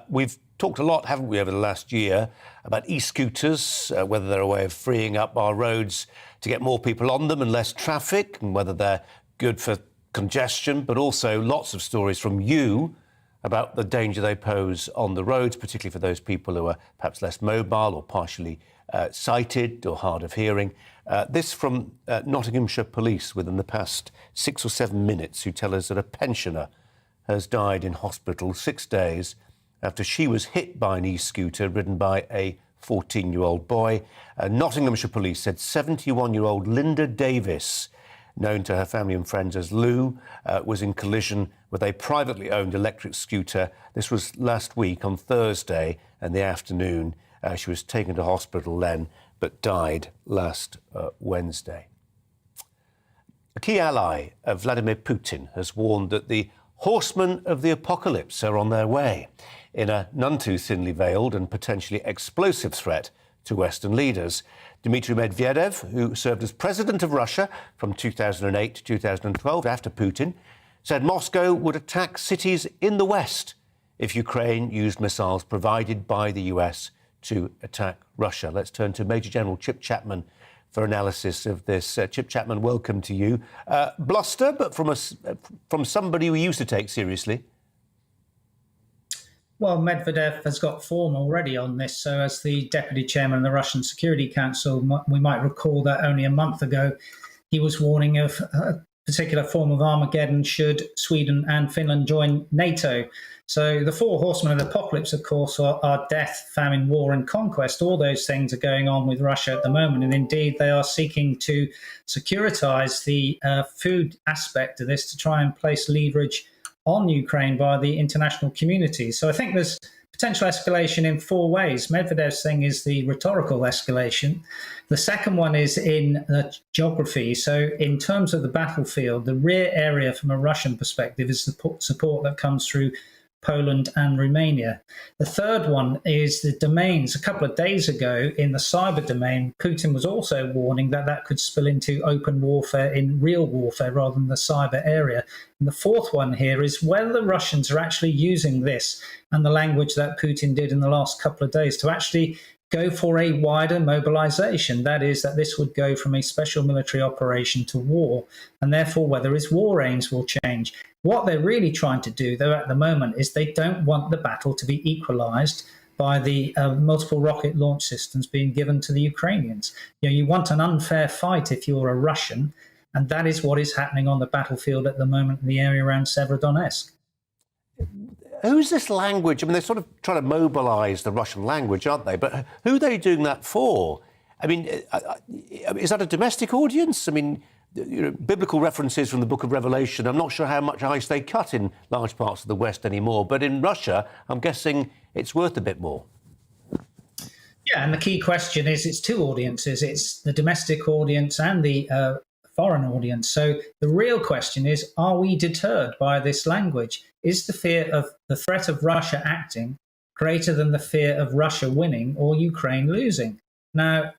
We've talked a lot, haven't we, over the last year about e-scooters, whether they're a way of freeing up our roads to get more people on them and less traffic, and whether they're good for congestion, but also lots of stories from you about the danger they pose on the roads, particularly for those people who are perhaps less mobile or partially sighted or hard of hearing. This from Nottinghamshire Police within the past 6 or 7 minutes, who tell us that a pensioner has died in hospital 6 days after she was hit by an e-scooter ridden by a 14-year-old boy. Nottinghamshire Police said 71-year-old Linda Davis, known to her family and friends as Lou, was in collision with a privately owned electric scooter. This was last week on Thursday in the afternoon. She was taken to hospital then, but died last Wednesday. A key ally of Vladimir Putin has warned that the horsemen of the apocalypse are on their way, in a none too thinly veiled and potentially explosive threat to Western leaders. Dmitry Medvedev, who served as president of Russia from 2008 to 2012 after Putin, said Moscow would attack cities in the West if Ukraine used missiles provided by the US to attack Russia. Let's turn to Major General Chip Chapman for analysis of this. Chip Chapman, welcome to you. Bluster, but from somebody we used to take seriously. Well, Medvedev has got form already on this. So as the deputy chairman of the Russian Security Council, we might recall that only a month ago, he was warning of a particular form of Armageddon should Sweden and Finland join NATO. So the four horsemen of the apocalypse, of course, are death, famine, war and conquest. All those things are going on with Russia at the moment. And indeed, they are seeking to securitize the food aspect of this to try and place leverage on Ukraine by the international community. So I think there's potential escalation in four ways. Medvedev's thing is the rhetorical escalation. The second one is in geography. So in terms of the battlefield, the rear area from a Russian perspective is the support that comes through Poland and Romania. The third one is the domains. A couple of days ago in the cyber domain, Putin was also warning that that could spill into open warfare in real warfare rather than the cyber area. And the fourth one here is whether the Russians are actually using this and the language that Putin did in the last couple of days to actually go for a wider mobilization. That is, that this would go from a special military operation to war, and therefore whether its war aims will change. What they're really trying to do, though, at the moment, is they don't want the battle to be equalized by the multiple rocket launch systems being given to the Ukrainians. You know, you want an unfair fight if you're a Russian, and that is what is happening on the battlefield at the moment in the area around Severodonetsk. Who's this language? I mean, they're sort of trying to mobilise the Russian language, aren't they? But who are they doing that for? I mean, is that a domestic audience? I mean, you know, biblical references from the Book of Revelation, I'm not sure how much ice they cut in large parts of the West anymore. But in Russia, I'm guessing it's worth a bit more. Yeah, and the key question is it's two audiences. It's the domestic audience and the foreign audience. So the real question is, are we deterred by this language? Is the fear of the threat of Russia acting greater than the fear of Russia winning or Ukraine losing? Now,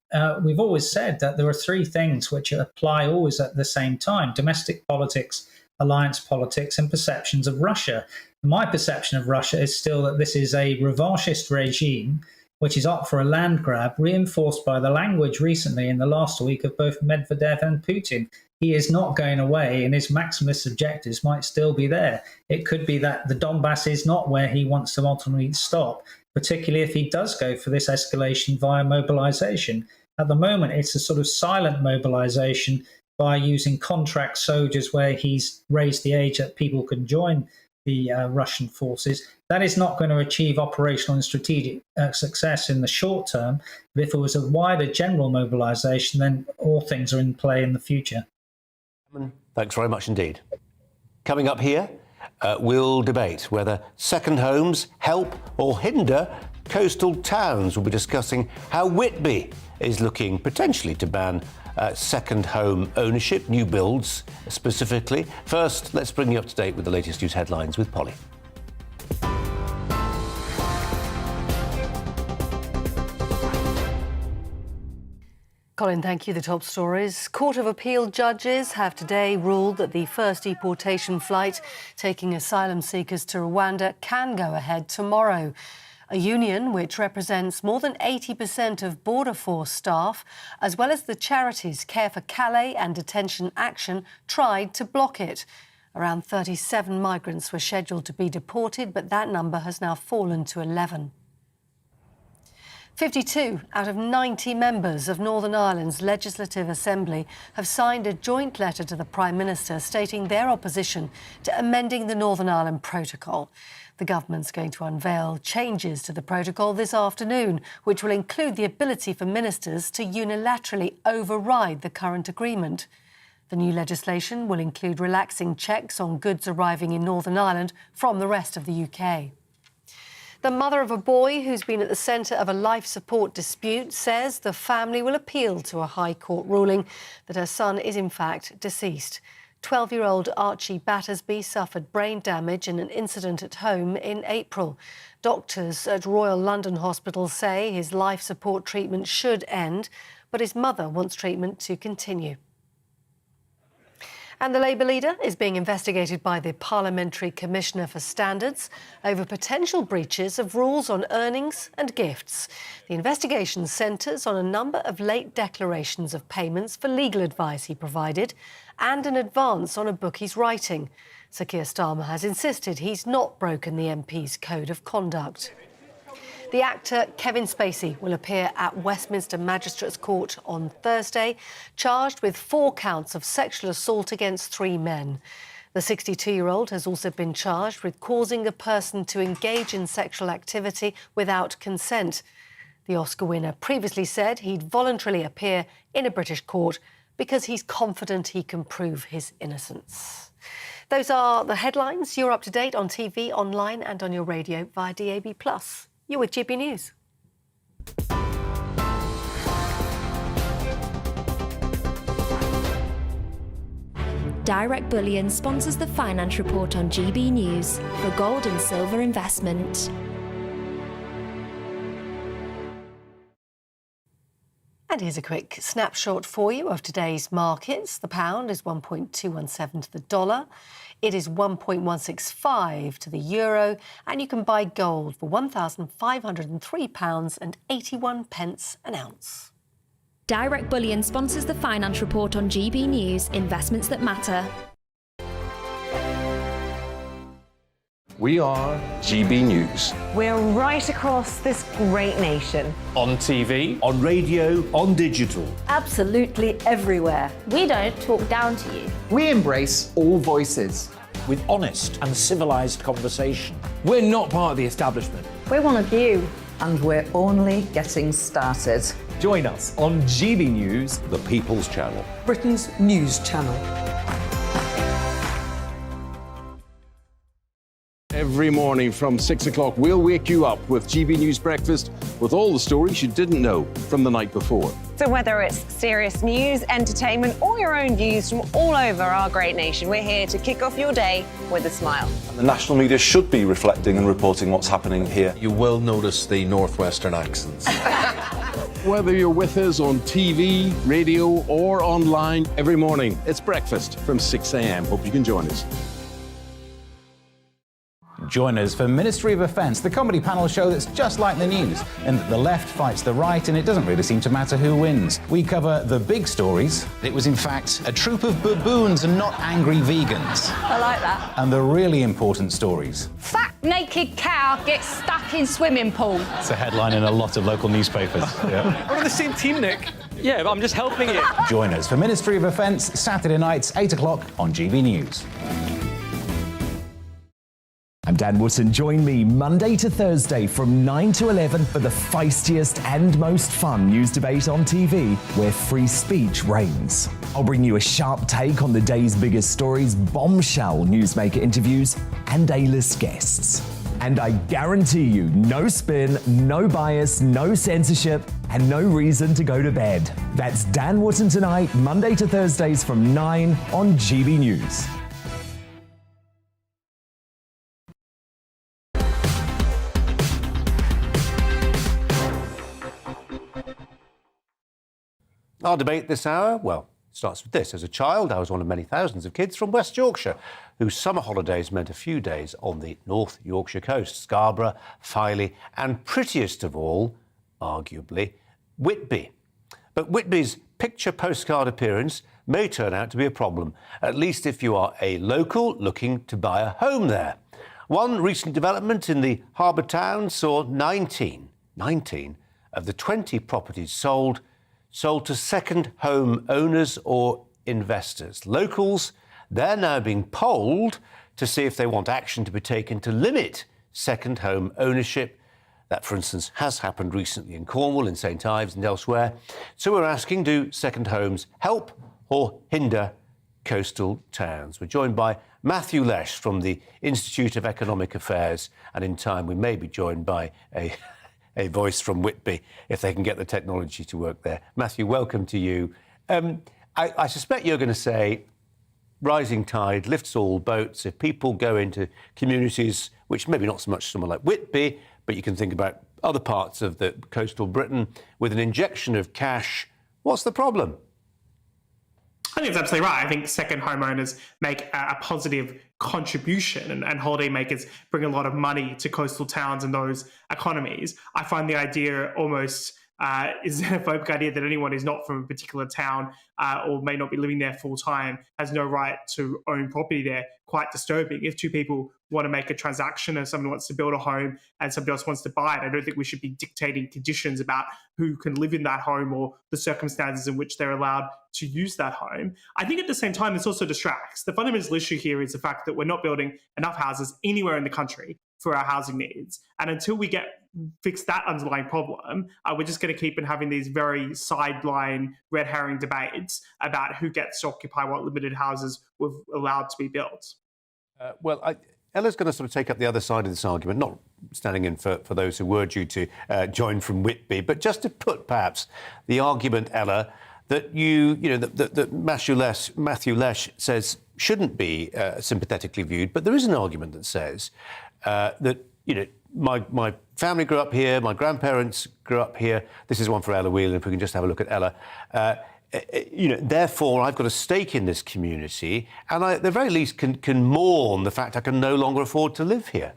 we've always said that there are three things which apply always at the same time: domestic politics, alliance politics, and perceptions of Russia. My perception of Russia is still that this is a revanchist regime which is up for a land grab, reinforced by the language recently in the last week of both Medvedev and Putin. He is not going away, and his maximalist objectives might still be there. It could be that the Donbass is not where he wants to ultimately stop, particularly if he does go for this escalation via mobilization. At the moment, it's a sort of silent mobilization by using contract soldiers where he's raised the age that people can join the Russian forces. That is not going to achieve operational and strategic success in the short term. But if it was a wider general mobilization, then all things are in play in the future. Thanks very much indeed. Coming up here, we'll debate whether second homes help or hinder coastal towns. We'll be discussing how Whitby is looking potentially to ban second home ownership, new builds specifically. First, let's bring you up to date with the latest news headlines with Polly. Colin, thank you. The top stories. Court of Appeal judges have today ruled that the first deportation flight taking asylum seekers to Rwanda can go ahead tomorrow. A union which represents more than 80% of Border Force staff, as well as the charities Care for Calais and Detention Action, tried to block it. Around 37 migrants were scheduled to be deported, but that number has now fallen to 11. 52 out of 90 members of Northern Ireland's Legislative Assembly have signed a joint letter to the Prime Minister stating their opposition to amending the Northern Ireland Protocol. The government's going to unveil changes to the protocol this afternoon, which will include the ability for ministers to unilaterally override the current agreement. The new legislation will include relaxing checks on goods arriving in Northern Ireland from the rest of the UK. The mother of a boy who's been at the centre of a life support dispute says the family will appeal to a High Court ruling that her son is in fact deceased. 12-year-old Archie Battersbee suffered brain damage in an incident at home in April. Doctors at Royal London Hospital say his life support treatment should end, but his mother wants treatment to continue. And the Labour leader is being investigated by the Parliamentary Commissioner for Standards over potential breaches of rules on earnings and gifts. The investigation centres on a number of late declarations of payments for legal advice he provided and an advance on a book he's writing. Sir Keir Starmer has insisted he's not broken the MP's code of conduct. The actor Kevin Spacey will appear at Westminster Magistrates Court on Thursday, charged with 4 counts of sexual assault against 3 men. The 62-year-old has also been charged with causing a person to engage in sexual activity without consent. The Oscar winner previously said he'd voluntarily appear in a British court because he's confident he can prove his innocence. Those are the headlines. You're up to date on TV, online and on your radio via DAB+. You're with GB News. Direct Bullion sponsors the Finance Report on GB News for gold and silver investment. And here's a quick snapshot for you of today's markets. The pound is 1.217 to the dollar. It is 1.165 to the euro, and you can buy gold for £1,503.81 an ounce. Direct Bullion sponsors the Finance Report on GB News, investments that matter. We are GB News. We're right across this great nation. On TV, on radio, on digital. Absolutely everywhere. We don't talk down to you. We embrace all voices. With honest and civilised conversation. We're not part of the establishment. We're one of you. And we're only getting started. Join us on GB News, the People's Channel. Britain's news channel. Every morning from 6 o'clock, we'll wake you up with GB News Breakfast with all the stories you didn't know from the night before. So whether it's serious news, entertainment, or your own views from all over our great nation, we're here to kick off your day with a smile. The national media should be reflecting and reporting what's happening here. You will notice the northwestern accents. Whether you're with us on TV, radio, or online, every morning, it's breakfast from 6 a.m. Hope you can join us. Join us for Ministry of Offence, the comedy panel show that's just like the news, in that the left fights the right and it doesn't really seem to matter who wins. We cover the big stories. It was, in fact, a troop of baboons and not angry vegans. I like that. And the really important stories. Fat naked cow gets stuck in swimming pool. It's a headline in a lot of local newspapers. Yeah. We're on the same team, Nick. Yeah, but I'm just helping you. Join us for Ministry of Offence, Saturday nights, 8 o'clock on GB News. I'm Dan Wootton. Join me Monday to Thursday from 9 to 11 for the feistiest and most fun news debate on TV, where free speech reigns. I'll bring you a sharp take on the day's biggest stories, bombshell newsmaker interviews, and A-list guests. And I guarantee you, no spin, no bias, no censorship, and no reason to go to bed. That's Dan Wootton tonight, Monday to Thursdays from 9 on GB News. Our debate this hour, well, starts with this. As a child, I was one of many thousands of kids from West Yorkshire whose summer holidays meant a few days on the North Yorkshire coast, Scarborough, Filey, and prettiest of all, arguably, Whitby. But Whitby's picture postcard appearance may turn out to be a problem, at least if you are a local looking to buy a home there. One recent development in the harbour town saw 19 of the 20 properties sold to second home owners or investors. Locals, they're now being polled to see if they want action to be taken to limit second home ownership. That, for instance, has happened recently in Cornwall, in St Ives and elsewhere. So we're asking, do second homes help or hinder coastal towns? We're joined by Matthew Lesh from the Institute of Economic Affairs, and in time we may be joined by a voice from Whitby, if they can get the technology to work there. Matthew, welcome to you. I suspect you're going to say rising tide lifts all boats. If people go into communities, which maybe not so much somewhere like Whitby, but you can think about other parts of the coastal Britain, with an injection of cash, what's the problem? I think that's absolutely right. I think second homeowners make a positive contribution and holidaymakers bring a lot of money to coastal towns and those economies. I find the idea almost is a xenophobic idea that anyone who's not from a particular town or may not be living there full time has no right to own property there quite disturbing. If two people want to make a transaction and someone wants to build a home and somebody else wants to buy it, I don't think we should be dictating conditions about who can live in that home or the circumstances in which they're allowed to use that home. I think at the same time, this also distracts. The fundamental issue here is the fact that we're not building enough houses anywhere in the country for our housing needs. And until we fix that underlying problem, we're just going to keep having these very sideline red herring debates about who gets to occupy what limited houses we're allowed to be built. Ella's going to sort of take up the other side of this argument, not standing in for those who were due to join from Whitby, but just to put perhaps the argument, Ella, that that Matthew Lesh says shouldn't be sympathetically viewed, but there is an argument that says that my family grew up here, my grandparents grew up here. This is one for Ella Whelan, if we can just have a look at Ella. Therefore, I've got a stake in this community, and I, at the very least, can mourn the fact I can no longer afford to live here.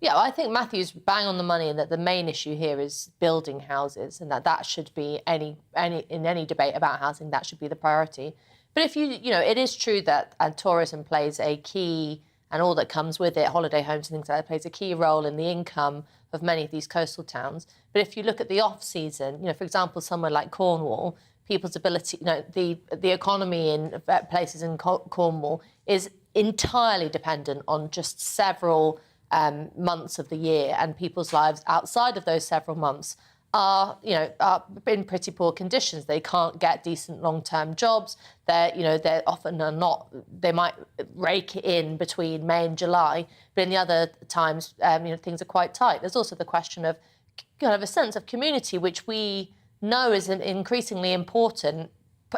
Yeah, I think Matthew's bang on the money, and that the main issue here is building houses, and that should be in any debate about housing, that should be the priority. But if it is true that tourism plays a key, and all that comes with it, holiday homes and things like that, plays a key role in the income of many of these coastal towns. But if you look at the off-season, for example, somewhere like Cornwall, people's ability, the economy in places in Cornwall is entirely dependent on just several months of the year, and people's lives outside of those several months are in pretty poor conditions. They can't get decent long-term jobs. They're often not. They might rake it in between May and July, but in the other times, things are quite tight. There's also the question of kind of a sense of community, which we know is increasingly important,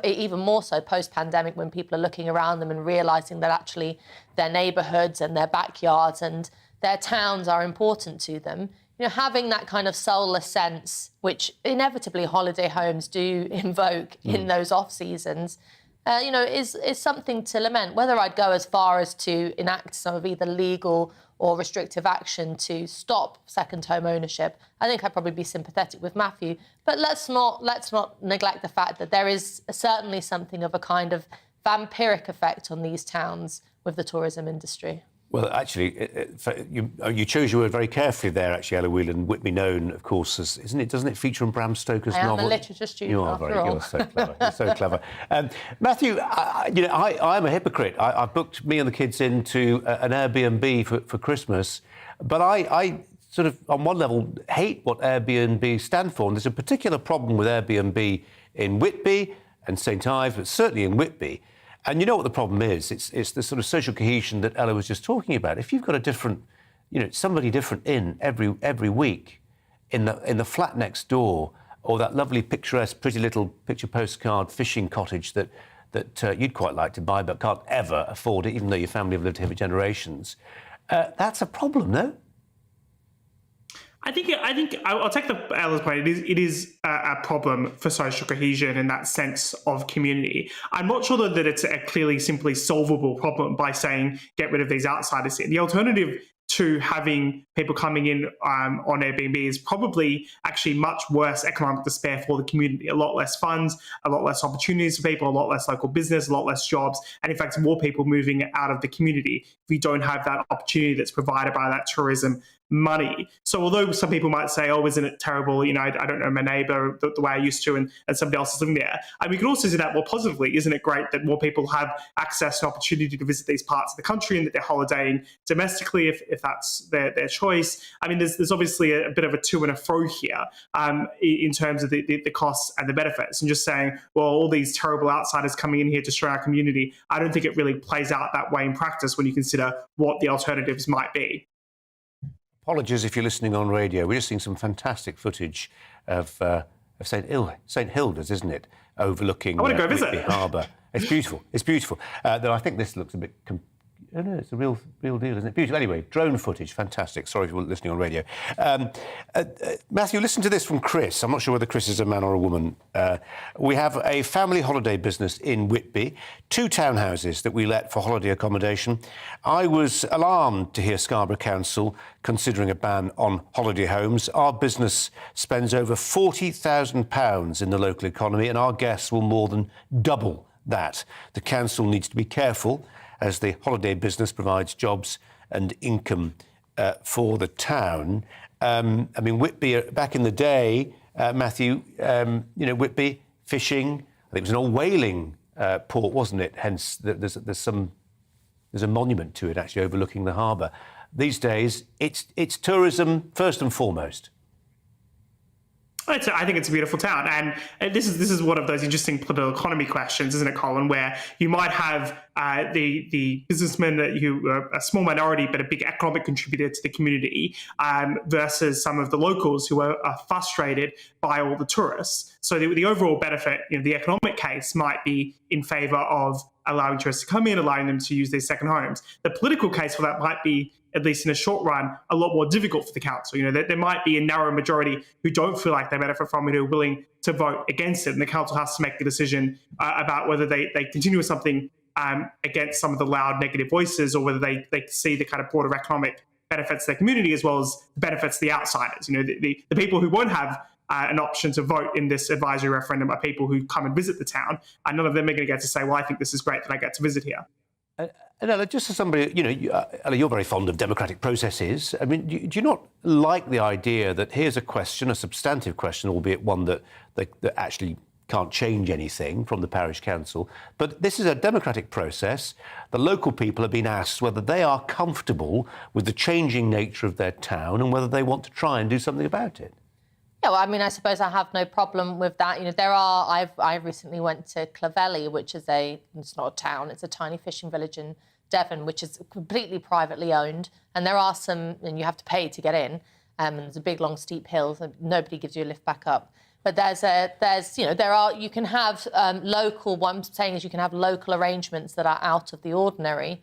even more so post-pandemic, when people are looking around them and realising that actually their neighbourhoods and their backyards and their towns are important to them. Having that kind of soulless sense, which inevitably holiday homes do invoke in those off seasons, is something to lament. Whether I'd go as far as to enact some of either legal or restrictive action to stop second home ownership, I think I'd probably be sympathetic with Matthew. But let's not neglect the fact that there is certainly something of a kind of vampiric effect on these towns with the tourism industry. Well, actually, you chose your word very carefully there, actually, Ella Whelan. Whitby known, of course, as, doesn't it feature in Bram Stoker's novel? I am a literature student, You're so clever. You're so clever. Matthew, I'm a hypocrite. I've booked me and the kids into an Airbnb for Christmas, but I sort of, on one level, hate what Airbnb stand for. And there's a particular problem with Airbnb in Whitby and St Ives, but certainly in Whitby. And you know what the problem is? It's the sort of social cohesion that Ella was just talking about. If you've got a different, somebody different in every week in the flat next door, or that lovely picturesque, pretty little picture postcard fishing cottage that you'd quite like to buy but can't ever afford it, even though your family have lived here for generations, that's a problem, no? I think I'll take Ella's point. It is a problem for social cohesion and that sense of community. I'm not sure that it's a clearly, simply solvable problem by saying get rid of these outsiders here. The alternative to having people coming in on Airbnb is probably actually much worse economic despair for the community. A lot less funds, a lot less opportunities for people, a lot less local business, a lot less jobs, and in fact, more people moving out of the community if we don't have that opportunity that's provided by that tourism money. So although some people might say, oh, isn't it terrible? I don't know my neighbour the way I used to, and somebody else is living there. And we can also see that more positively. Isn't it great that more people have access and opportunity to visit these parts of the country and that they're holidaying domestically if that's their choice? I mean, there's obviously a bit of a to and a fro here in terms of the costs and the benefits. And just saying, well, all these terrible outsiders coming in here to destroy our community, I don't think it really plays out that way in practice when you consider what the alternatives might be. Apologies if you're listening on radio. We're just seeing some fantastic footage of St Hilda's, isn't it? Overlooking I want to go visit Harbour. It's beautiful. It's beautiful. Though I think this looks a bit... Oh, no, it's a real deal, isn't it? Beautiful. Anyway, drone footage, fantastic. Sorry if you weren't listening on radio. Matthew, listen to this from Chris. I'm not sure whether Chris is a man or a woman. We have a family holiday business in Whitby, 2 townhouses that we let for holiday accommodation. I was alarmed to hear Scarborough Council considering a ban on holiday homes. Our business spends over £40,000 in the local economy, and our guests will more than double that. The council needs to be careful, as the holiday business provides jobs and income for the town. I mean, Whitby, back in the day, Matthew, Whitby, fishing, I think it was an old whaling port, wasn't it? Hence, there's a monument to it, actually, overlooking the harbour. These days, it's tourism first and foremost. I think it's a beautiful town, and this is one of those interesting political economy questions, isn't it, Colin? Where you might have the businessmen who are a small minority but a big economic contributor to the community, versus some of the locals who are frustrated by all the tourists. So the overall benefit, the economic case might be in favour of allowing tourists to come in, allowing them to use their second homes. The political case for that might be, at least in a short run, a lot more difficult for the council. There might be a narrow majority who don't feel like they benefit from it, who are willing to vote against it. And the council has to make the decision about whether they continue with something against some of the loud negative voices, or whether they see the kind of broader economic benefits to their community as well as the benefits to the outsiders. The people who won't have an option to vote in this advisory referendum are people who come and visit the town, and none of them are going to get to say, well, I think this is great that I get to visit here. And Ella, just as somebody, Ella, you're very fond of democratic processes. I mean, do you not like the idea that here's a question, a substantive question, albeit one that actually can't change anything from the parish council, but this is a democratic process. The local people have been asked whether they are comfortable with the changing nature of their town and whether they want to try and do something about it. Yeah, well, I mean, I suppose I have no problem with that. I recently went to Clovelly, which is it's not a town, it's a tiny fishing village in Devon, which is completely privately owned. And there are and you have to pay to get in. And there's a big, long, steep hill, and nobody gives you a lift back up. But you can have local, what I'm saying is you can have local arrangements that are out of the ordinary,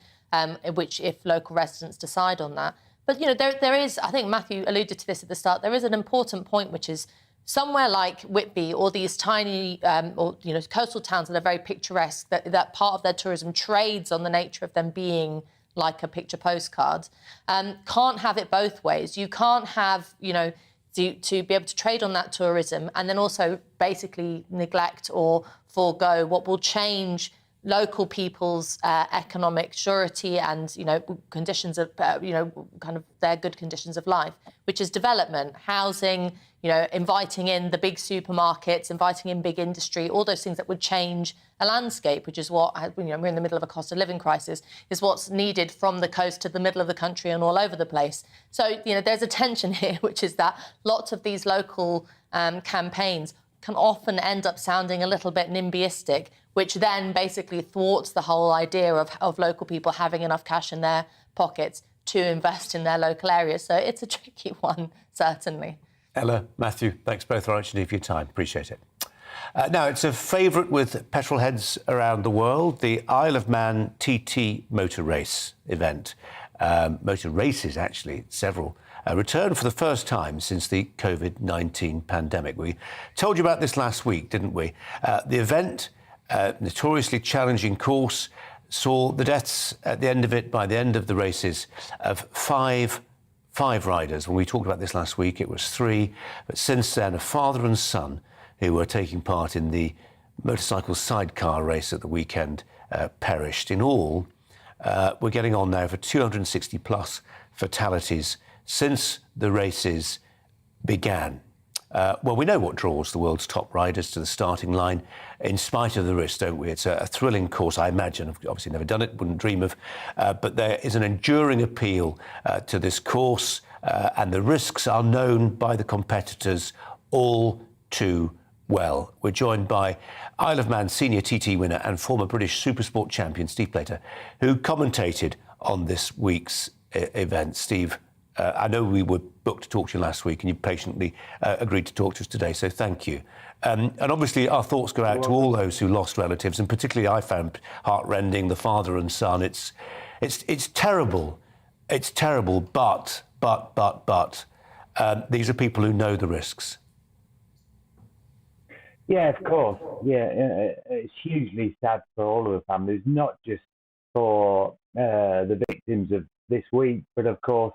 which if local residents decide on that. But, there is, I think Matthew alluded to this at the start, there is an important point, which is somewhere like Whitby or these tiny coastal towns that are very picturesque, that part of their tourism trades on the nature of them being like a picture postcard, can't have it both ways. You can't have, to be able to trade on that tourism and then also basically neglect or forego what will change local people's economic surety and, conditions of, kind of their good conditions of life, which is development, housing, inviting in the big supermarkets, inviting in big industry, all those things that would change a landscape, which is what, we're in the middle of a cost of living crisis, is what's needed from the coast to the middle of the country and all over the place. So, there's a tension here, which is that lots of these local campaigns can often end up sounding a little bit NIMBYistic, which then basically thwarts the whole idea of local people having enough cash in their pockets to invest in their local areas. So it's a tricky one, certainly. Ella, Matthew, thanks both very much indeed for your time. Appreciate it. Now, it's a favourite with petrol heads around the world, the Isle of Man TT motor race event. Motor races, actually, several. Returned for the first time since the COVID-19 pandemic. We told you about this last week, didn't we? The event, notoriously challenging course, saw the deaths at the end of it, by the end of the races, of five riders. When we talked about this last week, it was 3. But since then, a father and son who were taking part in the motorcycle sidecar race at the weekend perished. In all, we're getting on now for 260 plus fatalities since the races began. Well, we know what draws the world's top riders to the starting line, in spite of the risk, don't we? It's a thrilling course, I imagine. I've obviously never done it, wouldn't dream of. But there is an enduring appeal to this course, and the risks are known by the competitors all too well. We're joined by Isle of Man senior TT winner and former British Supersport champion, Steve Plater, who commentated on this week's event. Steve, I know we were booked to talk to you last week and you patiently agreed to talk to us today, so thank you. And obviously our thoughts go out to all those who lost relatives, and particularly I found heartrending the father and son. It's terrible. It's terrible, but these are people who know the risks. Yeah, of course. Yeah, it's hugely sad for all of the families, not just for the victims of this week, but of course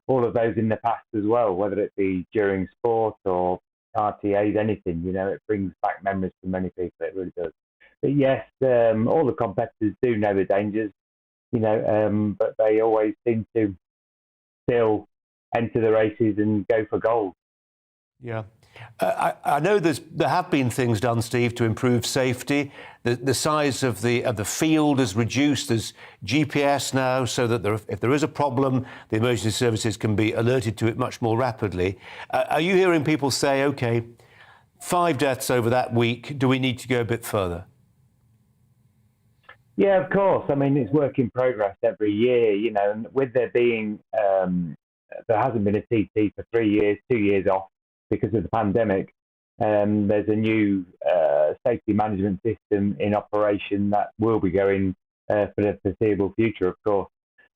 all of those in the past as well, whether it be during sport or RTAs, anything, it brings back memories for many people, it really does. But yes, all the competitors do know the dangers, but they always seem to still enter the races and go for gold. Yeah. I know there have been things done, Steve, to improve safety. The size of the field is reduced. There's GPS now, so that if there is a problem, the emergency services can be alerted to it much more rapidly. Are you hearing people say, OK, 5 deaths over that week, do we need to go a bit further? Yeah, of course. I mean, it's work in progress every year, and with there being, there hasn't been a TT for 3 years, 2 years off, because of the pandemic. There's a new safety management system in operation that will be going for the foreseeable future, of course.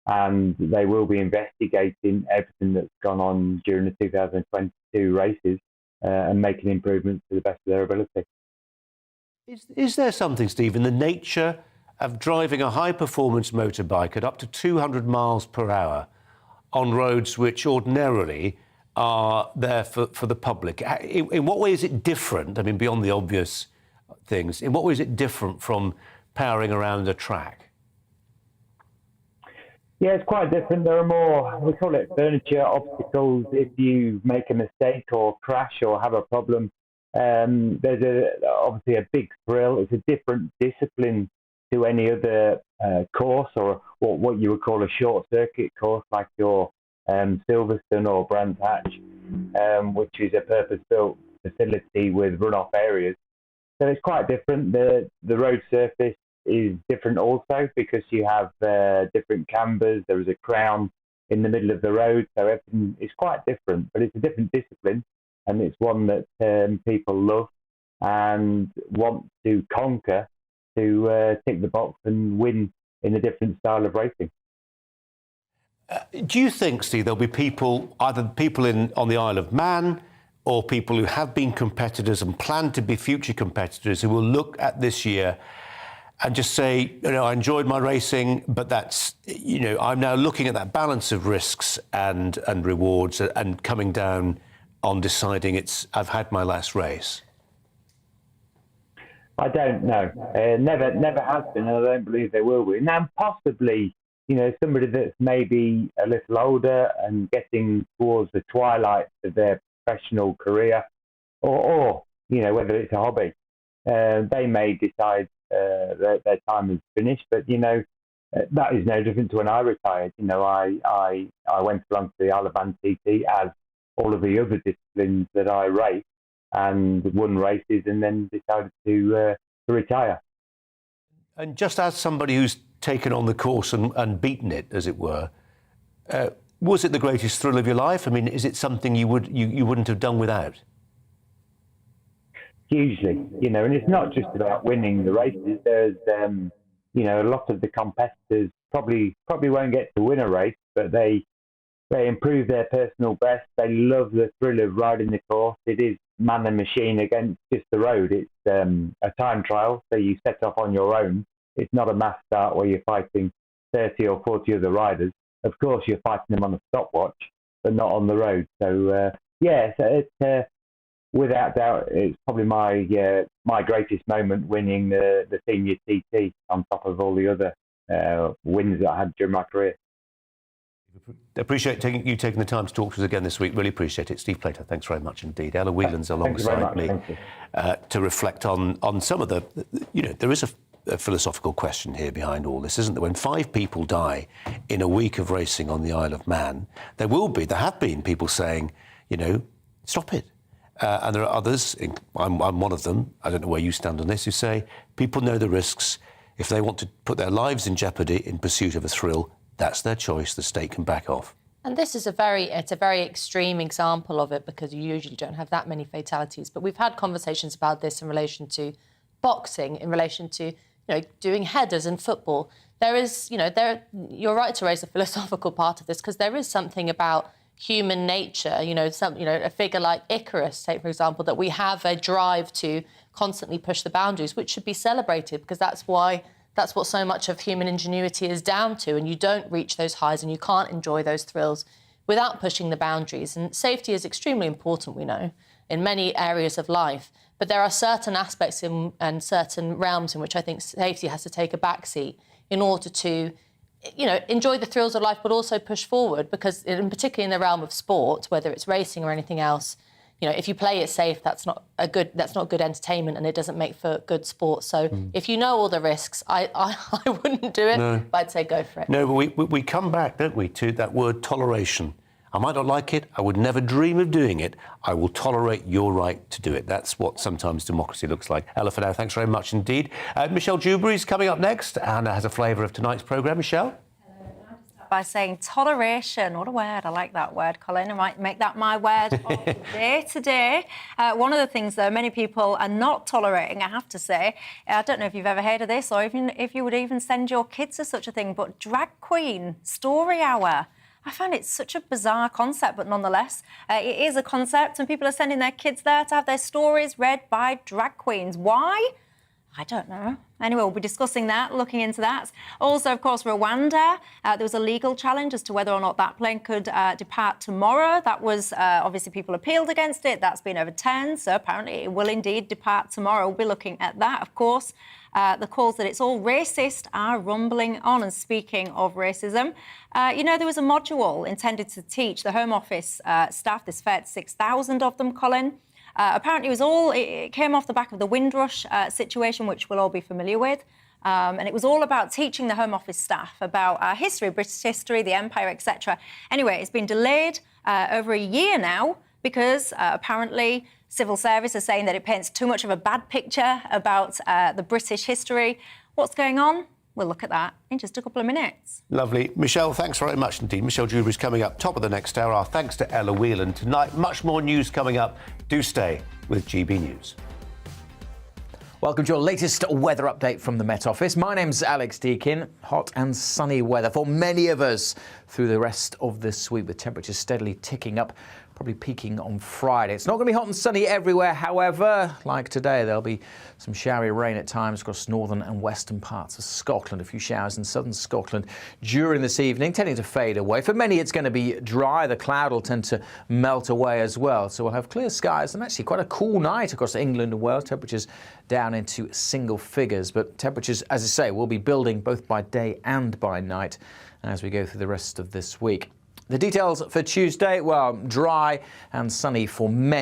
And they will be investigating everything that's gone on during the 2022 races and making improvements to the best of their ability. Is there something, Steve, in the nature of driving a high-performance motorbike at up to 200 miles per hour on roads which ordinarily are there for the public? In what way is it different? I mean, beyond the obvious things, in what way is it different from powering around a track? Yeah, it's quite different. There are more, we call it furniture obstacles. If you make a mistake or crash or have a problem, there's obviously a big thrill. It's a different discipline to any other course, or what you would call a short circuit course, like your Silverstone or Brands Hatch, which is a purpose-built facility with runoff areas. So it's quite different. The road surface is different also, because you have different cambers. There is a crown in the middle of the road, so everything is quite different. But it's a different discipline, and it's one that people love and want to conquer, to tick the box and win in a different style of racing. Do you think, Steve, there'll be people, either people on the Isle of Man or people who have been competitors and plan to be future competitors who will look at this year and just say, I enjoyed my racing, but that's, I'm now looking at that balance of risks and rewards and coming down on deciding I've had my last race? I don't know. Never has been, and I don't believe there will be. Now, possibly, somebody that's maybe a little older and getting towards the twilight of their professional career, or whether it's a hobby, they may decide their time is finished. But that is no different to when I retired. I went along to the Isle of Man TT as all of the other disciplines that I raced, and won races, and then decided to retire. And just as somebody who's taken on the course and beaten it, as it were, was it the greatest thrill of your life? I mean, is it something you wouldn't have done without? Hugely, and it's not just about winning the races. There's, a lot of the competitors probably won't get to win a race, but they improve their personal best. They love the thrill of riding the course. It is man and machine against just the road. It's a time trial, so you set off on your own. It's not a mass start where you're fighting 30 or 40 other riders. Of course, you're fighting them on a stopwatch, but not on the road. So, it's without doubt, it's probably my greatest moment, winning the senior TT on top of all the other wins that I had during my career. Appreciate you taking the time to talk to us again this week. Really appreciate it. Steve Plater, thanks very much indeed. Ella Whelan's alongside me to reflect on some of the... there is a philosophical question here behind all this, isn't there? When 5 people die in a week of racing on the Isle of Man, there have been people saying, stop it. And there are others, I'm one of them, I don't know where you stand on this, who say people know the risks. If they want to put their lives in jeopardy in pursuit of a thrill, that's their choice. The state can back off. And this is a very extreme example of it, because you usually don't have that many fatalities. But we've had conversations about this in relation to boxing, in relation to doing headers in football. There is, you're right to raise the philosophical part of this, because there is something about human nature. A figure like Icarus, say for example, that we have a drive to constantly push the boundaries, which should be celebrated, because that's what so much of human ingenuity is down to. And you don't reach those highs and you can't enjoy those thrills without pushing the boundaries. And safety is extremely important, we know, in many areas of life. But there are certain aspects and certain realms in which I think safety has to take a backseat in order to, enjoy the thrills of life, but also push forward. Because, particularly in the realm of sport, whether it's racing or anything else, if you play it safe, that's not good entertainment, and it doesn't make for good sport. So if you know all the risks, I wouldn't do it, but I'd say go for it. No, but we come back, don't we, to that word toleration. I might not like it. I would never dream of doing it. I will tolerate your right to do it. That's what sometimes democracy looks like. Ella, for now, thanks very much indeed. Michelle Dewberry's coming up next and has a flavour of tonight's programme. Michelle? By saying toleration. What a word. I like that word, Colin. I might make that my word of the day today. One of the things, though, many people are not tolerating, I have to say, I don't know if you've ever heard of this, or even if you would even send your kids to such a thing, but drag queen story hour. I find it such a bizarre concept, but nonetheless, it is a concept, and people are sending their kids there to have their stories read by drag queens. Why? I don't know. Anyway, we'll be discussing that, looking into that. Also, of course, Rwanda. There was a legal challenge as to whether or not that plane could depart tomorrow. That was, obviously, people appealed against it. That's been overturned, so apparently it will indeed depart tomorrow. We'll be looking at that, of course. The calls that it's all racist are rumbling on. And speaking of racism, there was a module intended to teach the Home Office staff. There's 6,000 of them, Colin. Apparently, it came off the back of the Windrush situation, which we'll all be familiar with. And it was all about teaching the Home Office staff about our history, British history, the Empire, etc. Anyway, it's been delayed over a year now because apparently civil service is saying that it paints too much of a bad picture about the British history. What's going on? We'll look at that in just a couple of minutes. Lovely. Michelle, thanks very much indeed. Michelle Dewberry's coming up top of the next hour. Our thanks to Ella Whelan tonight. Much more news coming up. Do stay with GB News. Welcome to your latest weather update from the Met Office. My name's Alex Deakin. Hot and sunny weather for many of us through the rest of this week, with temperatures steadily ticking up. probably peaking on Friday. It's not going to be hot and sunny everywhere, however. Like today, there'll be some showery rain at times across northern and western parts of Scotland. A few showers in southern Scotland during this evening, tending to fade away. For many, it's going to be dry. The cloud will tend to melt away as well. So we'll have clear skies and actually quite a cool night across England and Wales. Temperatures down into single figures. But temperatures, as I say, will be building both by day and by night as we go through the rest of this week. The details for Tuesday, well, dry and sunny for many.